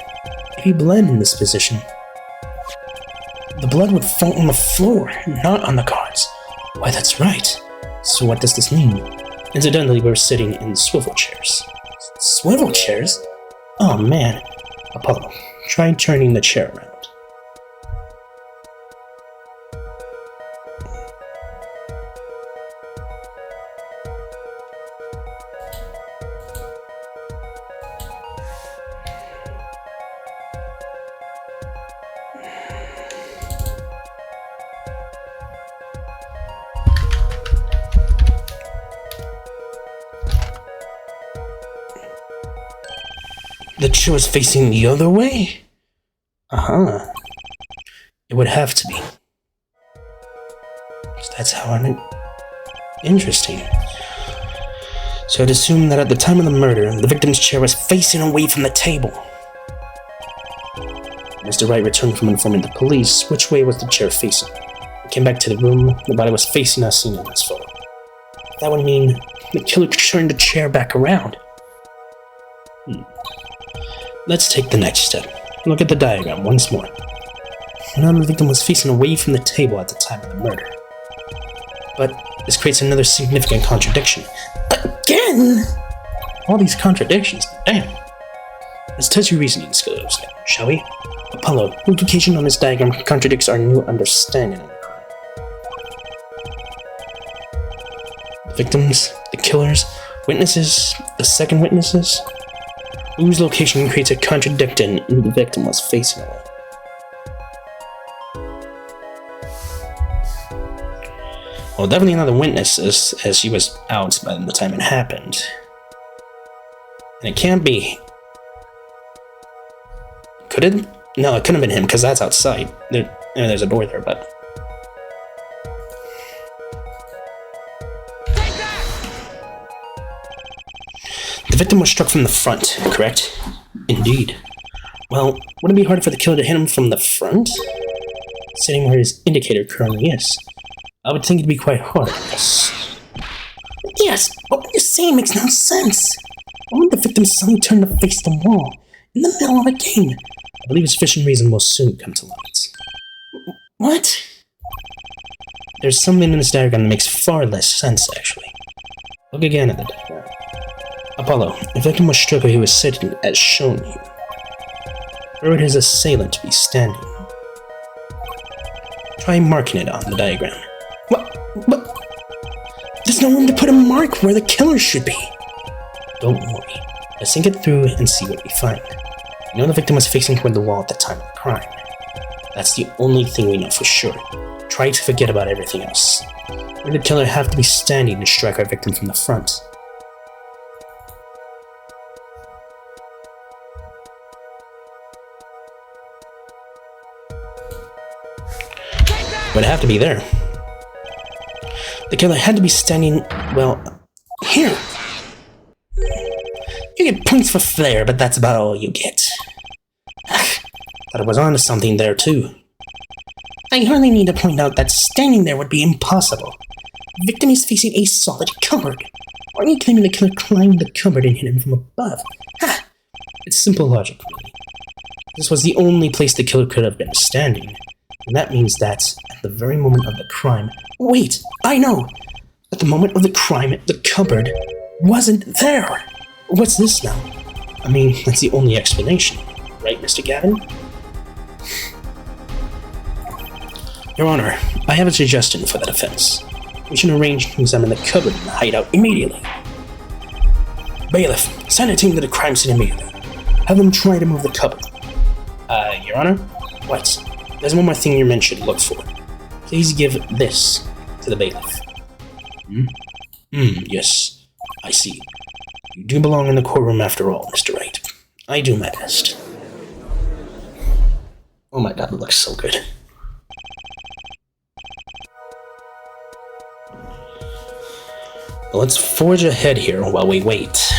If he bled in this position, the blood would fall on the floor, not on the cards. Why, that's right. So what does this mean? Incidentally, we're sitting in swivel chairs. Swivel chairs? Oh man. Apollo, try turning the chair around. The chair was facing the other way? It would have to be. So that's how I know. Interesting. So I'd assume that at the time of the murder, the victim's chair was facing away from the table. Mr. Wright returned from informing the police. Which way was the chair facing? He came back to the room. The body was facing us seen in this photo. That would mean the killer turned the chair back around. Let's take the next step. Look at the diagram once more. Now the victim was facing away from the table at the time of the murder. But this creates another significant contradiction. Again! All these contradictions, damn. Let's test your reasoning skills, shall we? Apollo, what location on this diagram contradicts our new understanding of the crime? The victims, the killers, witnesses, the second witnesses? Whose location creates a contradiction and the victim was facing away? Well, definitely not the witness, as she was out by the time it happened. And it can't be. Could it? No, it couldn't have been him, because that's outside. There's a door there, but... The victim was struck from the front, correct? Indeed. Well, wouldn't it be harder for the killer to hit him from the front? Sitting where his indicator currently is. I would think it'd be quite hard, Yes, but what you're saying makes no sense. Why would the victim suddenly turn to face the wall, in the middle of a game? I believe his fishing reason will soon come to light. What? There's something in this diagram that makes far less sense, actually. Look again at the diagram. Apollo, the victim was struck where he was sitting, as shown here. Where would his assailant be standing? Try marking it on the diagram. What? There's no room to put a mark where the killer should be. Don't worry. Let's think it through and see what we find. We know the victim was facing toward the wall at the time of the crime. That's the only thing we know for sure. Try to forget about everything else. Where did the killer have to be standing to strike our victim from the front? Would have to be there. The killer had to be standing, well, here. You get points for flair, but that's about all you get. Thought I was onto something there, too. I hardly need to point out that standing there would be impossible. The victim is facing a solid cupboard. Aren't you claiming the killer climbed the cupboard and hit him from above? Ha! It's simple logic, really. This was the only place the killer could have been standing, and that means that, at the very moment of the crime— Wait! I know! At the moment of the crime, the cupboard wasn't there! What's this now? I mean, that's the only explanation, right, Mr. Gavin? Your Honor, I have a suggestion for the defense. We should arrange to examine the cupboard in the hideout immediately. Bailiff, send a team to the crime scene immediately. Have them try to move the cupboard. Your Honor? What? There's one more thing your men should look for. Please give this to the bailiff. Yes, I see. You do belong in the courtroom after all, Mr. Wright. I do my best. Oh my god, it looks so good. Let's forge ahead here while we wait.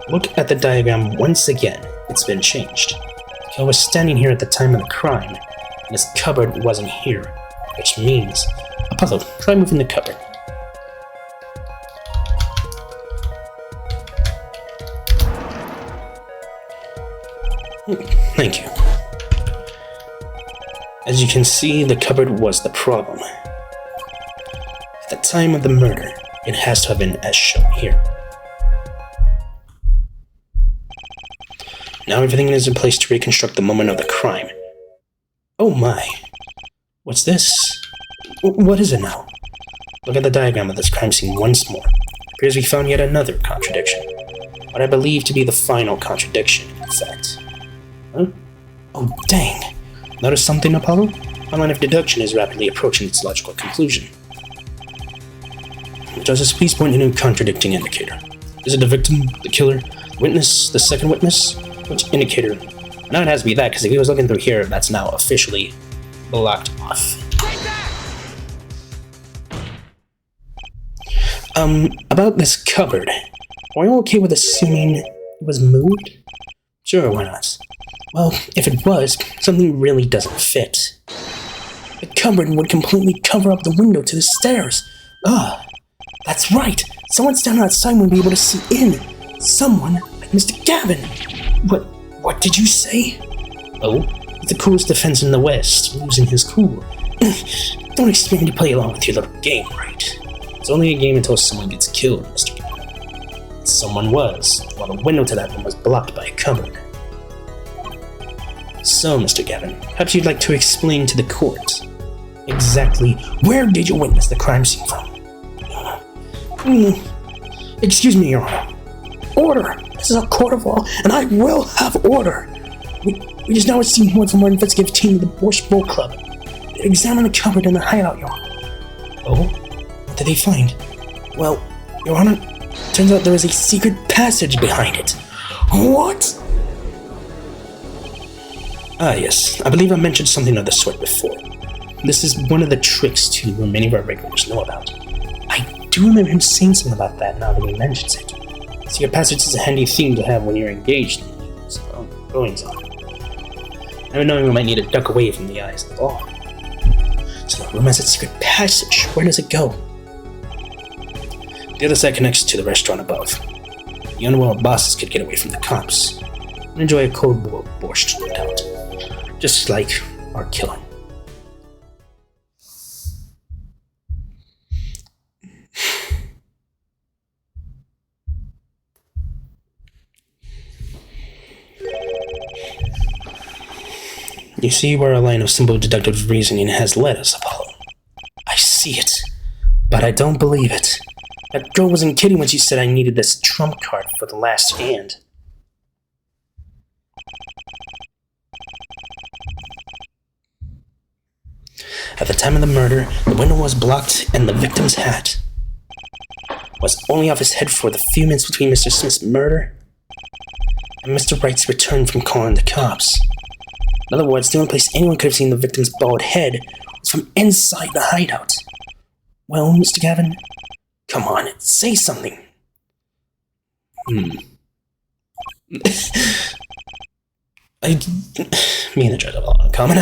Look at the diagram once again. It's been changed. The killer was standing here at the time of the crime, and his cupboard wasn't here, which means— Apollo, try moving the cupboard. Thank you. As you can see, the cupboard was the problem. At the time of the murder, it has to have been as shown here. Now everything is in place to reconstruct the moment of the crime. Oh my. What's this? What is it now? Look at the diagram of this crime scene once more. It appears we found yet another contradiction. What I believe to be the final contradiction, in fact. Huh? Oh dang. Notice something, Apollo? My line of deduction is rapidly approaching its logical conclusion. Justice, please point to a new contradicting indicator. Is it the victim, the killer, witness, the second witness? Which indicator? Now it has to be that, because if he was looking through here, that's now officially blocked off. About this cupboard. Are you okay with assuming it was moved? Sure, why not? Well, if it was, something really doesn't fit. The cupboard would completely cover up the window to the stairs. That's right! Someone standing outside would be able to see in. Someone like Mr. Gavin! What did you say? Oh, the coolest defense in the West, losing his cool. Don't expect me to play along with your little game, right? It's only a game until someone gets killed, Mr. Gavin. Someone was, while the window to that room was blocked by a cupboard. So, Mr. Gavin, perhaps you'd like to explain to the court exactly where did you witness the crime scene from? Excuse me, Your Honor. Order! This is a court of law, and I will have order! We just now received word from our investigative team of the Borscht Bowl Club. Examine the cupboard in the hideout, Your Honor. Oh? What did they find? Well, Your Honor, turns out there is a secret passage behind it. What? Ah, yes. I believe I mentioned something of the sort before. This is one of the tricks, too, who many of our regulars know about. I do remember him saying something about that now that he mentions it. Secret passage is a handy thing to have when you're engaged in these goings on. Never knowing we might need to duck away from the eyes of the law. So the room has a secret passage. Where does it go? The other side connects to the restaurant above. The underworld bosses could get away from the cops and enjoy a cold boiled borscht, no doubt. Just like our killing. You see where a line of simple deductive reasoning has led us, Apollo. I see it, but I don't believe it. That girl wasn't kidding when she said I needed this trump card for the last hand. At the time of the murder, the window was blocked and the victim's hat was only off his head for the few minutes between Mr. Smith's murder and Mr. Wright's return from calling the cops. In other words, the only place anyone could have seen the victim's bald head was from inside the hideout. Well, Mr. Gavin, come on, say something. Me and the judge have a lot in common.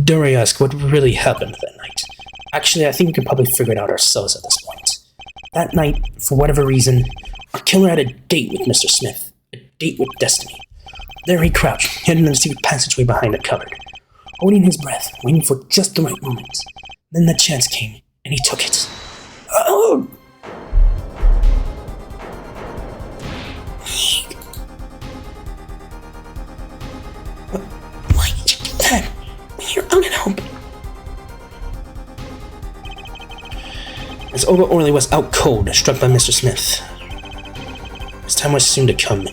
dare I ask what really happened that night? Actually, I think we can probably figure it out ourselves at this point. That night, for whatever reason, our killer had a date with Mr. Smith. A date with destiny. There he crouched, hidden in the secret passageway behind the cupboard, holding his breath, waiting for just the right moment. Then the chance came, and he took it. Oh! Why did you do that? You're out of help. As Oba Orley was out cold, struck by Mr. Smith. His time was soon to come.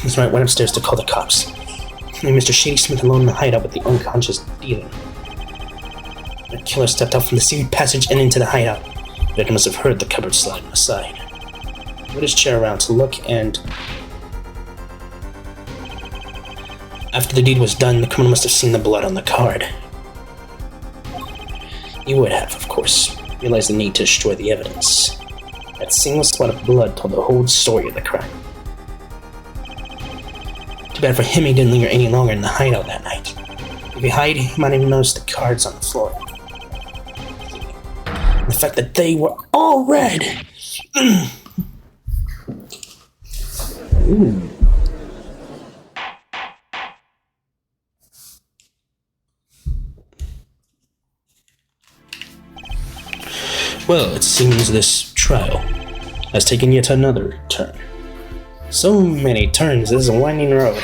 Mr. Wright went upstairs to call the cops, leaving Mr. Shady Smith alone in the hideout with the unconscious dealer. The killer stepped out from the secret passage and into the hideout. The victim must have heard the cupboard sliding aside. He put his chair around to look, and after the deed was done, the criminal must have seen the blood on the card. He would have, of course, realized the need to destroy the evidence. That single spot of blood told the whole story of the crime. Too bad for him he didn't linger any longer in the hideout that night. If he hid, he might have noticed the cards on the floor. And the fact that they were all red! Well, it seems this trial has taken yet another turn. So many turns, this is a winding road.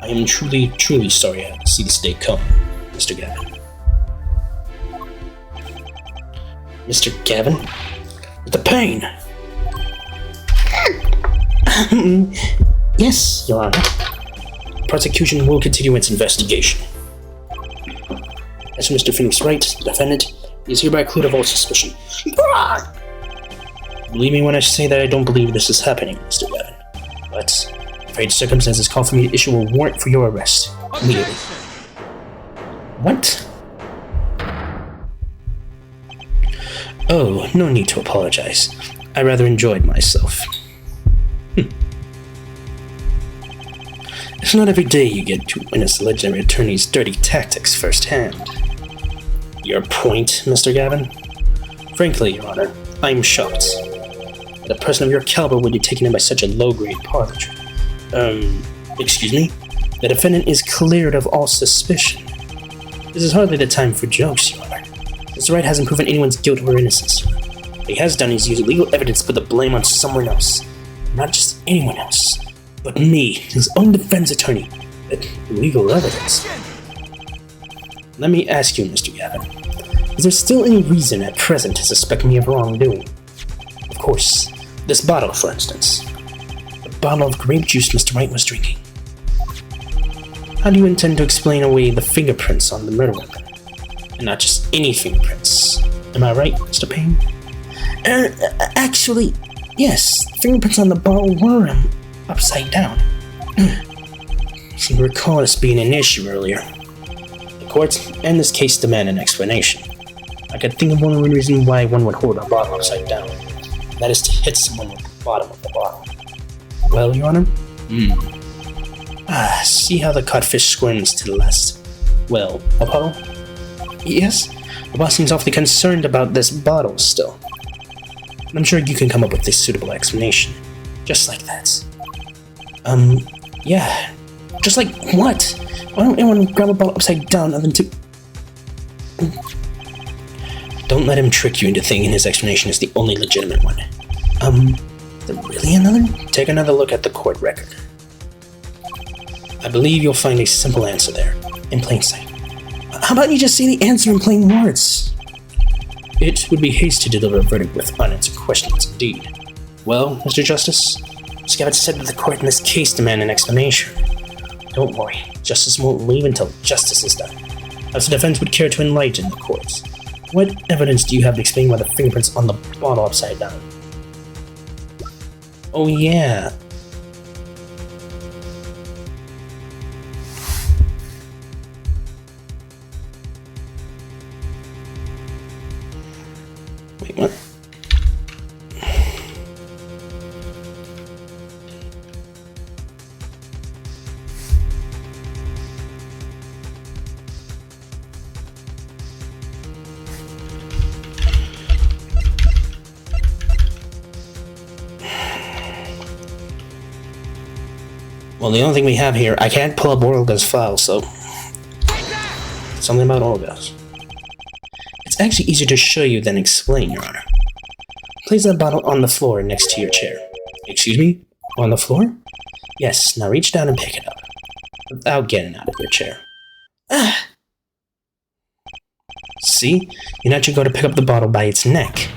I am truly, truly sorry I had to see this day come, Mr. Gavin. Mr. Gavin? With the pain! Yes, Your Honor. The prosecution will continue its investigation. As for Mr. Phoenix Wright, the defendant, he is hereby cleared of all suspicion. Believe me when I say that I don't believe this is happening, Mr. Gavin. But I'm afraid circumstances call for me to issue a warrant for your arrest immediately. What? Oh, no need to apologize. I rather enjoyed myself. It's not every day you get to witness the legendary attorney's dirty tactics firsthand. Your point, Mr. Gavin? Frankly, Your Honor, I'm shocked that a person of your caliber would be taken in by such a low-grade parliamentary. Excuse me? The defendant is cleared of all suspicion. This is hardly the time for jokes, Your Honor. Mr. Wright hasn't proven anyone's guilt or innocence. What he has done is use legal evidence to put the blame on someone else. Not just anyone else, but me, his own defense attorney. Legal evidence. Let me ask you, Mr. Gavin, is there still any reason at present to suspect me of wrongdoing? Of course, this bottle, for instance. The bottle of grape juice Mr. Wright was drinking. How do you intend to explain away the fingerprints on the murder weapon? And not just any fingerprints. Am I right, Mr. Payne? Actually, yes. Fingerprints on the bottle were upside down. I seem to recall this being an issue earlier. The court and this case demand an explanation. I could think of only one reason why one would hold a bottle upside down. And that is to hit someone with the bottom of the bottle. Well, Your Honor? See how the codfish squirms to the last. Well, Apollo? Yes? The boss seems awfully concerned about this bottle still. I'm sure you can come up with a suitable explanation. Just like that. Yeah. Just like what? Why don't anyone grab a bottle upside down other than to... Don't let him trick you into thinking his explanation is the only legitimate one. Is there really another? Take another look at the court record. I believe you'll find a simple answer there, in plain sight. How about you just say the answer in plain words? It would be hasty to deliver a verdict with unanswered questions indeed. Well, Mr. Justice, Mr. Gavin said that the court in this case demand an explanation. Don't worry, justice won't leave until justice is done. As the defense would care to enlighten the courts, what evidence do you have to explain why the fingerprints on the bottle upside down? Oh yeah. Wait, what? Well, the only thing we have here, I can't pull up Olga's file, so... Something about Olga's. It's actually easier to show you than explain, Your Honor. Place that bottle on the floor next to your chair. Excuse me? On the floor? Yes, now reach down and pick it up. Without getting out of your chair. Ah! See? You naturally go to pick up the bottle by its neck.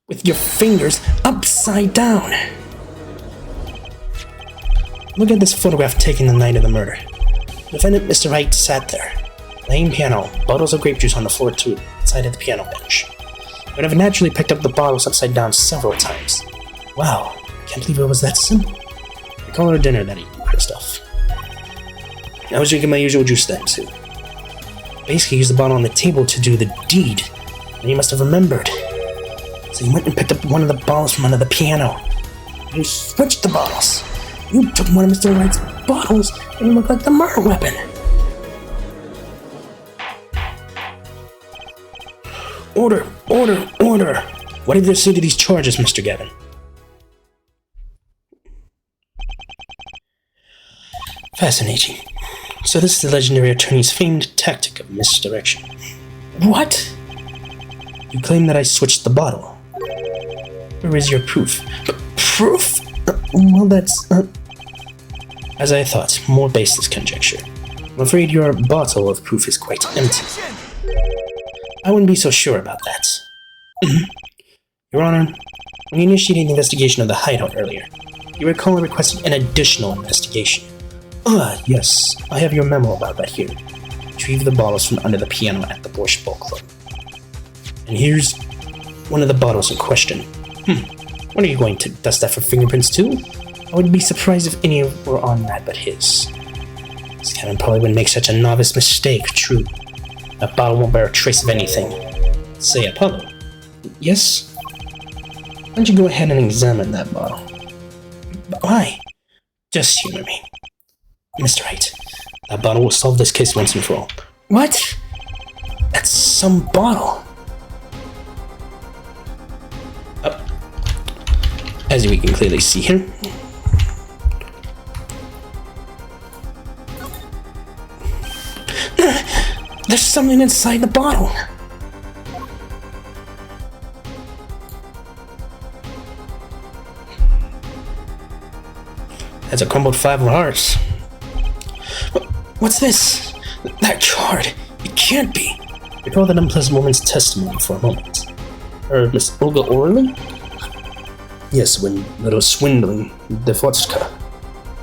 With your fingers upside down. Look at this photograph taken the night of the murder. Defendant Mr. Wright sat there, playing piano, bottles of grape juice on the floor to the side of the piano bench. He would have naturally picked up the bottles upside down several times. Wow, can't believe it was that simple. I call her dinner that evening, Christoph. I was drinking my usual juice then, too. Basically used the bottle on the table to do the deed, and he must have remembered. So he went and picked up one of the bottles from under the piano. You switched the bottles. You took one of Mr. Wright's bottles and it looked like the murder weapon. Order, order, order. What did you say to these charges, Mr. Gavin? Fascinating. So this is the legendary attorney's famed tactic of misdirection. What? You claim that I switched the bottle. Where is your proof? Proof? Well, that's... As I thought, more baseless conjecture. I'm afraid your bottle of proof is quite empty. I wouldn't be so sure about that. Your Honor, when you initiated the investigation of the hideout earlier, you recall requesting an additional investigation. Ah, yes, I have your memo about that here. Retrieve the bottles from under the piano at the Borscht Bowl Club. And here's one of the bottles in question. What are you going to dust that for fingerprints too? I would be surprised if any were on that but his. This Kevin probably wouldn't make such a novice mistake, true. That bottle won't bear a trace of anything. Say, Apollo. Yes? Why don't you go ahead and examine that bottle? But why? Just humor me. Mr. Wright, that bottle will solve this case once and for all. What? That's some bottle. As we can clearly see here. There's something inside the bottle. That's a crumbled 5 of hearts. What's this? That card. It can't be. Recall that unpleasant woman's testimony for a moment. Miss Olga Orley? Yes, when little swindling Devotska.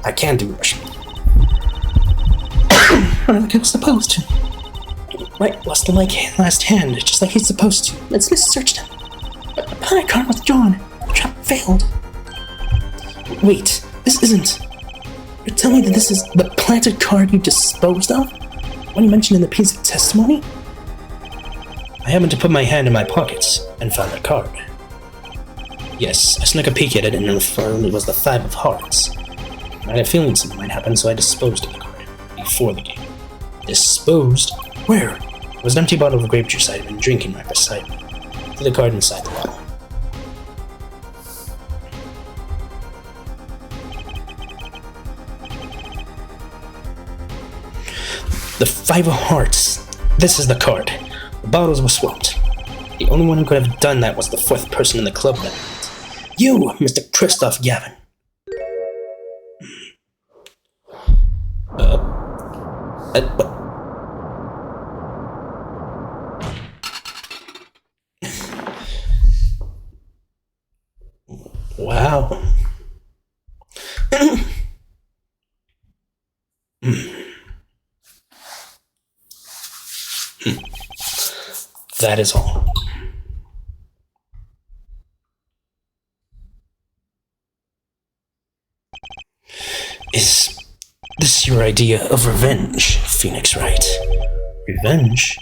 I can't do Russian. Like I was supposed to. Right, lost the last hand, just like he's supposed to. Let's search him. But the panic card was drawn. The trap failed. Wait, this isn't... You're telling me that this is the planted card you disposed of? When you mentioned in the piece of testimony? I happened to put my hand in my pockets and found the card. Yes, I snuck a peek at it and it was the 5 of hearts. I had a feeling something might happen, so I disposed of the card before the game. Disposed? Where? It was an empty bottle of grape juice I had been drinking right beside me. Threw the card inside the bottle. The 5 of hearts. This is the card. The bottles were swapped. The only one who could have done that was the 4th person in the club that night. You, Mr. Christoph Gavin. Wow. That is all. Is this your idea of revenge, Phoenix Wright? Revenge?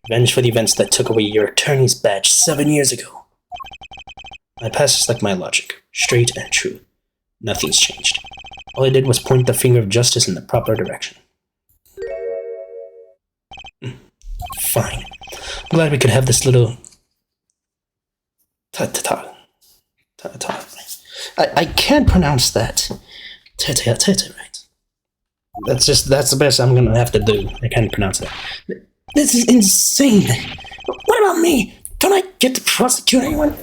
Revenge for the events that took away your attorney's badge 7 years ago. My past is like my logic, straight and true. Nothing's changed. All I did was point the finger of justice in the proper direction. Fine. I'm glad we could have this little... Ta-ta-ta. Ta-ta. I can't pronounce that. Tete, right? That's the best I'm gonna have to do. I can't pronounce that. This is insane! What about me? Don't I get to prosecute anyone?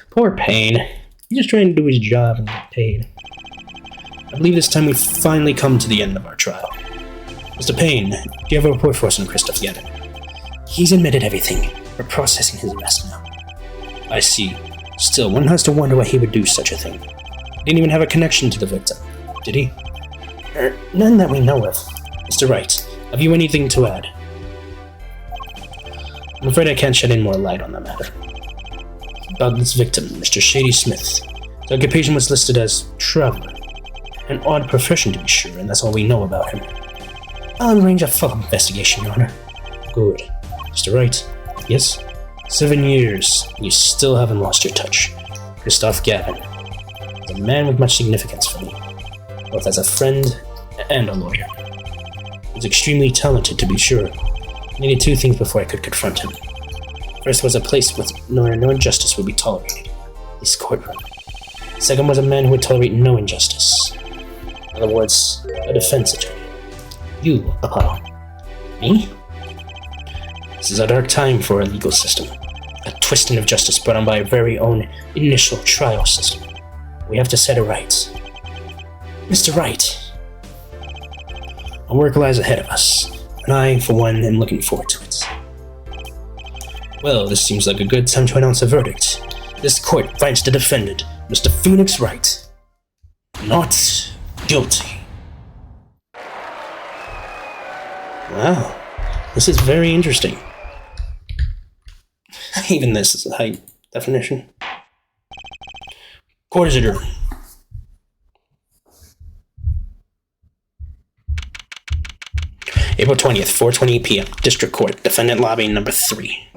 Poor Payne. He's just trying to do his job and get paid. I believe this time we've finally come to the end of our trial. Mr. Payne, do you have a report for us on Christoph Yadin? He's admitted everything. We're processing his arrest now. I see. Still, one has to wonder why he would do such a thing. He didn't even have a connection to the victim, did he? None that we know of. Mr. Wright, have you anything to add? I'm afraid I can't shed any more light on the matter. About this victim, Mr. Shady Smith. His occupation was listed as traveler. An odd profession to be sure, and that's all we know about him. I'll arrange a full investigation, Your Honor. Good. Mr. Wright? Yes? 7 years, and you still haven't lost your touch. Christoph Gavin. He's a man with much significance for me, both as a friend and a lawyer. He's extremely talented, to be sure. I needed two things before I could confront him. First was a place where no injustice would be tolerated. His courtroom. Second was a man who would tolerate no injustice. In other words, a defense attorney. You, Apollo. Me? This is a dark time for our legal system. A twisting of justice brought on by our very own initial trial system. We have to set it right. Mr. Wright. Our work lies ahead of us, and I, for one, am looking forward to it. Well, this seems like a good time to announce a verdict. This court finds the defendant, Mr. Phoenix Wright, not guilty. Wow, this is very interesting. Even this is a high definition. Court is adjourned. April 20th, 4:20 p.m. District Court, Defendant Lobby number 3.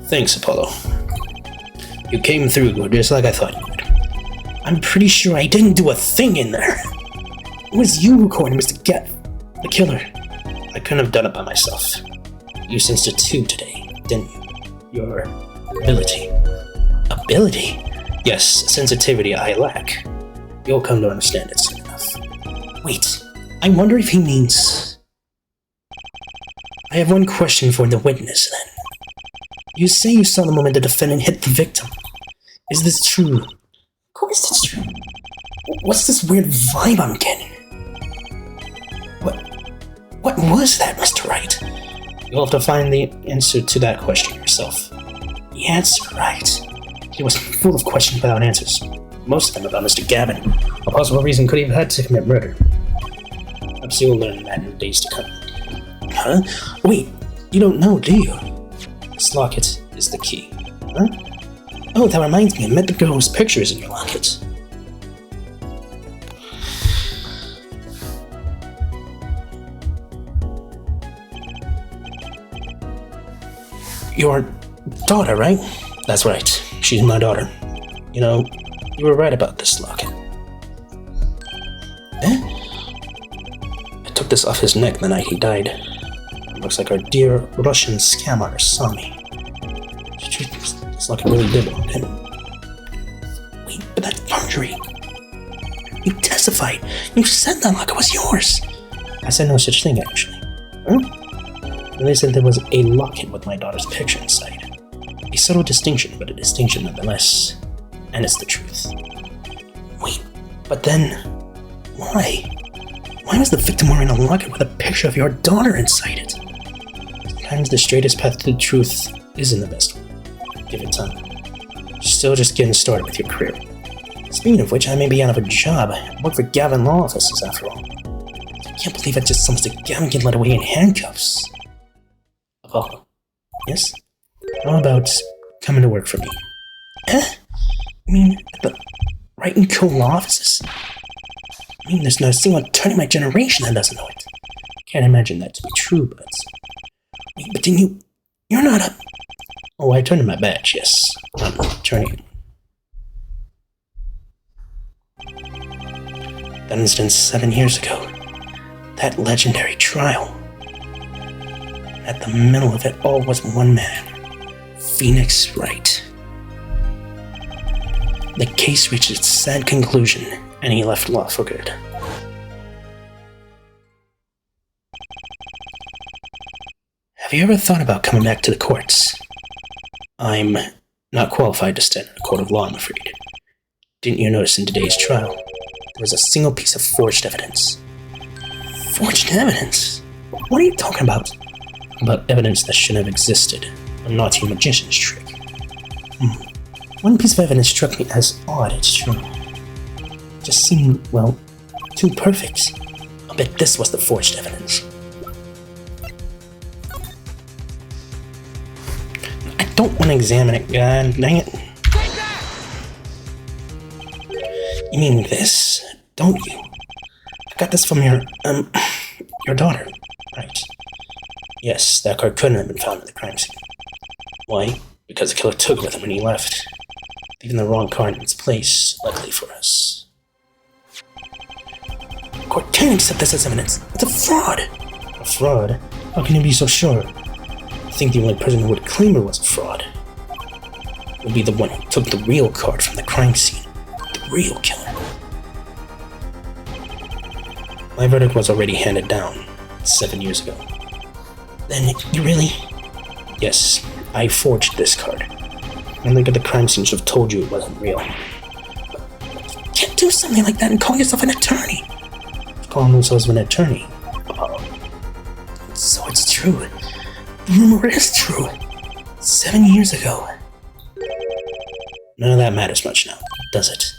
Thanks, Apollo. You came through just like I thought you would. I'm pretty sure I didn't do a thing in there. It was you who caught Mr. Gav, the killer. I couldn't have done it by myself. You sensed it too today, didn't you? Your ability. Ability? Yes, a sensitivity I lack. You'll come to understand it soon enough. Wait, I wonder if he means... I have one question for the witness, then. You say you saw the moment the defendant hit the victim. Is this true? Of course it's true. What's this weird vibe I'm getting? What was that, Mr. Wright? You'll have to find the answer to that question yourself. The answer, right? He was full of questions without answers. Most of them about Mr. Gavin. A possible reason could he have had to commit murder. Perhaps you'll learn that in the days to come. Huh? Wait, you don't know, do you? This locket is the key. Huh? Oh, that reminds me, I met the girl whose picture is in your locket. Your daughter, right? That's right. She's my daughter. You know, you were right about this locket. Eh? I took this off his neck the night he died. It looks like our dear Russian scam artist saw me. This locket really did belong to him. Wait, but that's forgery. You testified. You said that locket was yours. I said no such thing, actually. Huh? And they said there was a locket with my daughter's picture inside. A subtle distinction, but a distinction nonetheless. And it's the truth. Wait, but then... why? Why was the victim wearing a locket with a picture of your daughter inside it? Sometimes the straightest path to the truth isn't the best one. Give it time. You're still just getting started with your career. Speaking of which, I may be out of a job. I work for Gavin Law Offices, after all. I can't believe it just sounds like Gavin get led away in handcuffs. Apollo. Yes? How about coming to work for me? Eh? I mean, at the Wright & Co. Law Offices? I mean, there's not a single attorney in my generation that doesn't know it. Can't imagine that to be true, but... Wait, but then you're not a... Oh, I turned in my badge, yes. I'm an attorney. That incident 7 years ago. That legendary trial. At the middle of it all was one man. Phoenix Wright. The case reached its sad conclusion, and he left law for good. Have you ever thought about coming back to the courts? I'm not qualified to stand in a court of law, I'm afraid. Didn't you notice in today's trial, there was a single piece of forged evidence? Forged evidence? What are you talking about? About evidence that shouldn't have existed. A naughty magician's trick. One piece of evidence struck me as odd, it's true. It just seemed, well, too perfect. I'll bet this was the forged evidence. I don't want to examine it, god dang it. You mean this, don't you? I got this from your daughter, right? Yes, that card couldn't have been found at the crime scene. Why? Because the killer took it with him when he left, leaving the wrong card in its place, luckily for us. Court can't accept this as evidence. It's a fraud! A fraud? How can you be so sure? I think the only person who would claim it was a fraud would be the one who took the real card from the crime scene. The real killer. My verdict was already handed down 7 years ago. Then you really? Yes, I forged this card. And look at the crime scene should have told you it wasn't real. But you can't do something like that and call yourself an attorney. Calling themselves an attorney. So it's true. The rumor is true. 7 years ago. None of that matters much now, does it?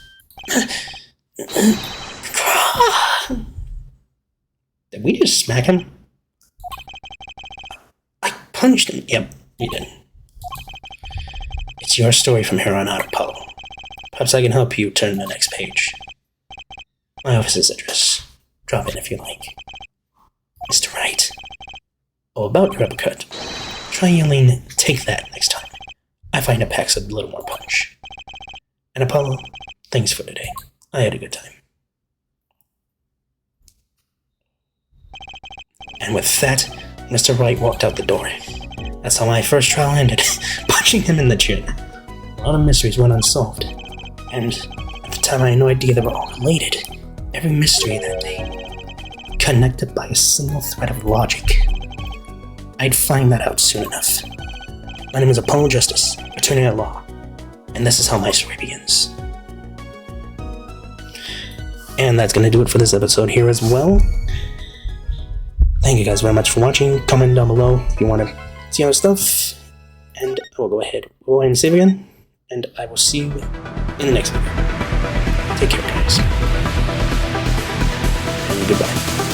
Did we just smack him? I punched him. Yep, you did. It's your story from here on out, Apollo. Perhaps I can help you turn the next page. My office's address. Drop in if you like. Mr. Wright. Oh, about your uppercut. Try yelling, "Take that," next time. I find it packs a little more punch. And Apollo, thanks for today. I had a good time. And with that, Mr. Wright walked out the door. That's how my first trial ended, punching him in the chin. A lot of mysteries went unsolved, and at the time I had no idea they were all related. Every mystery that day, connected by a single thread of logic. I'd find that out soon enough. My name is Apollo Justice, attorney at law, and this is how my story begins. And that's going to do it for this episode here as well. Thank you guys very much for watching. Comment down below if you want to see other stuff. And I will go ahead and save again. And I will see you in the next video. Take care, guys. And goodbye.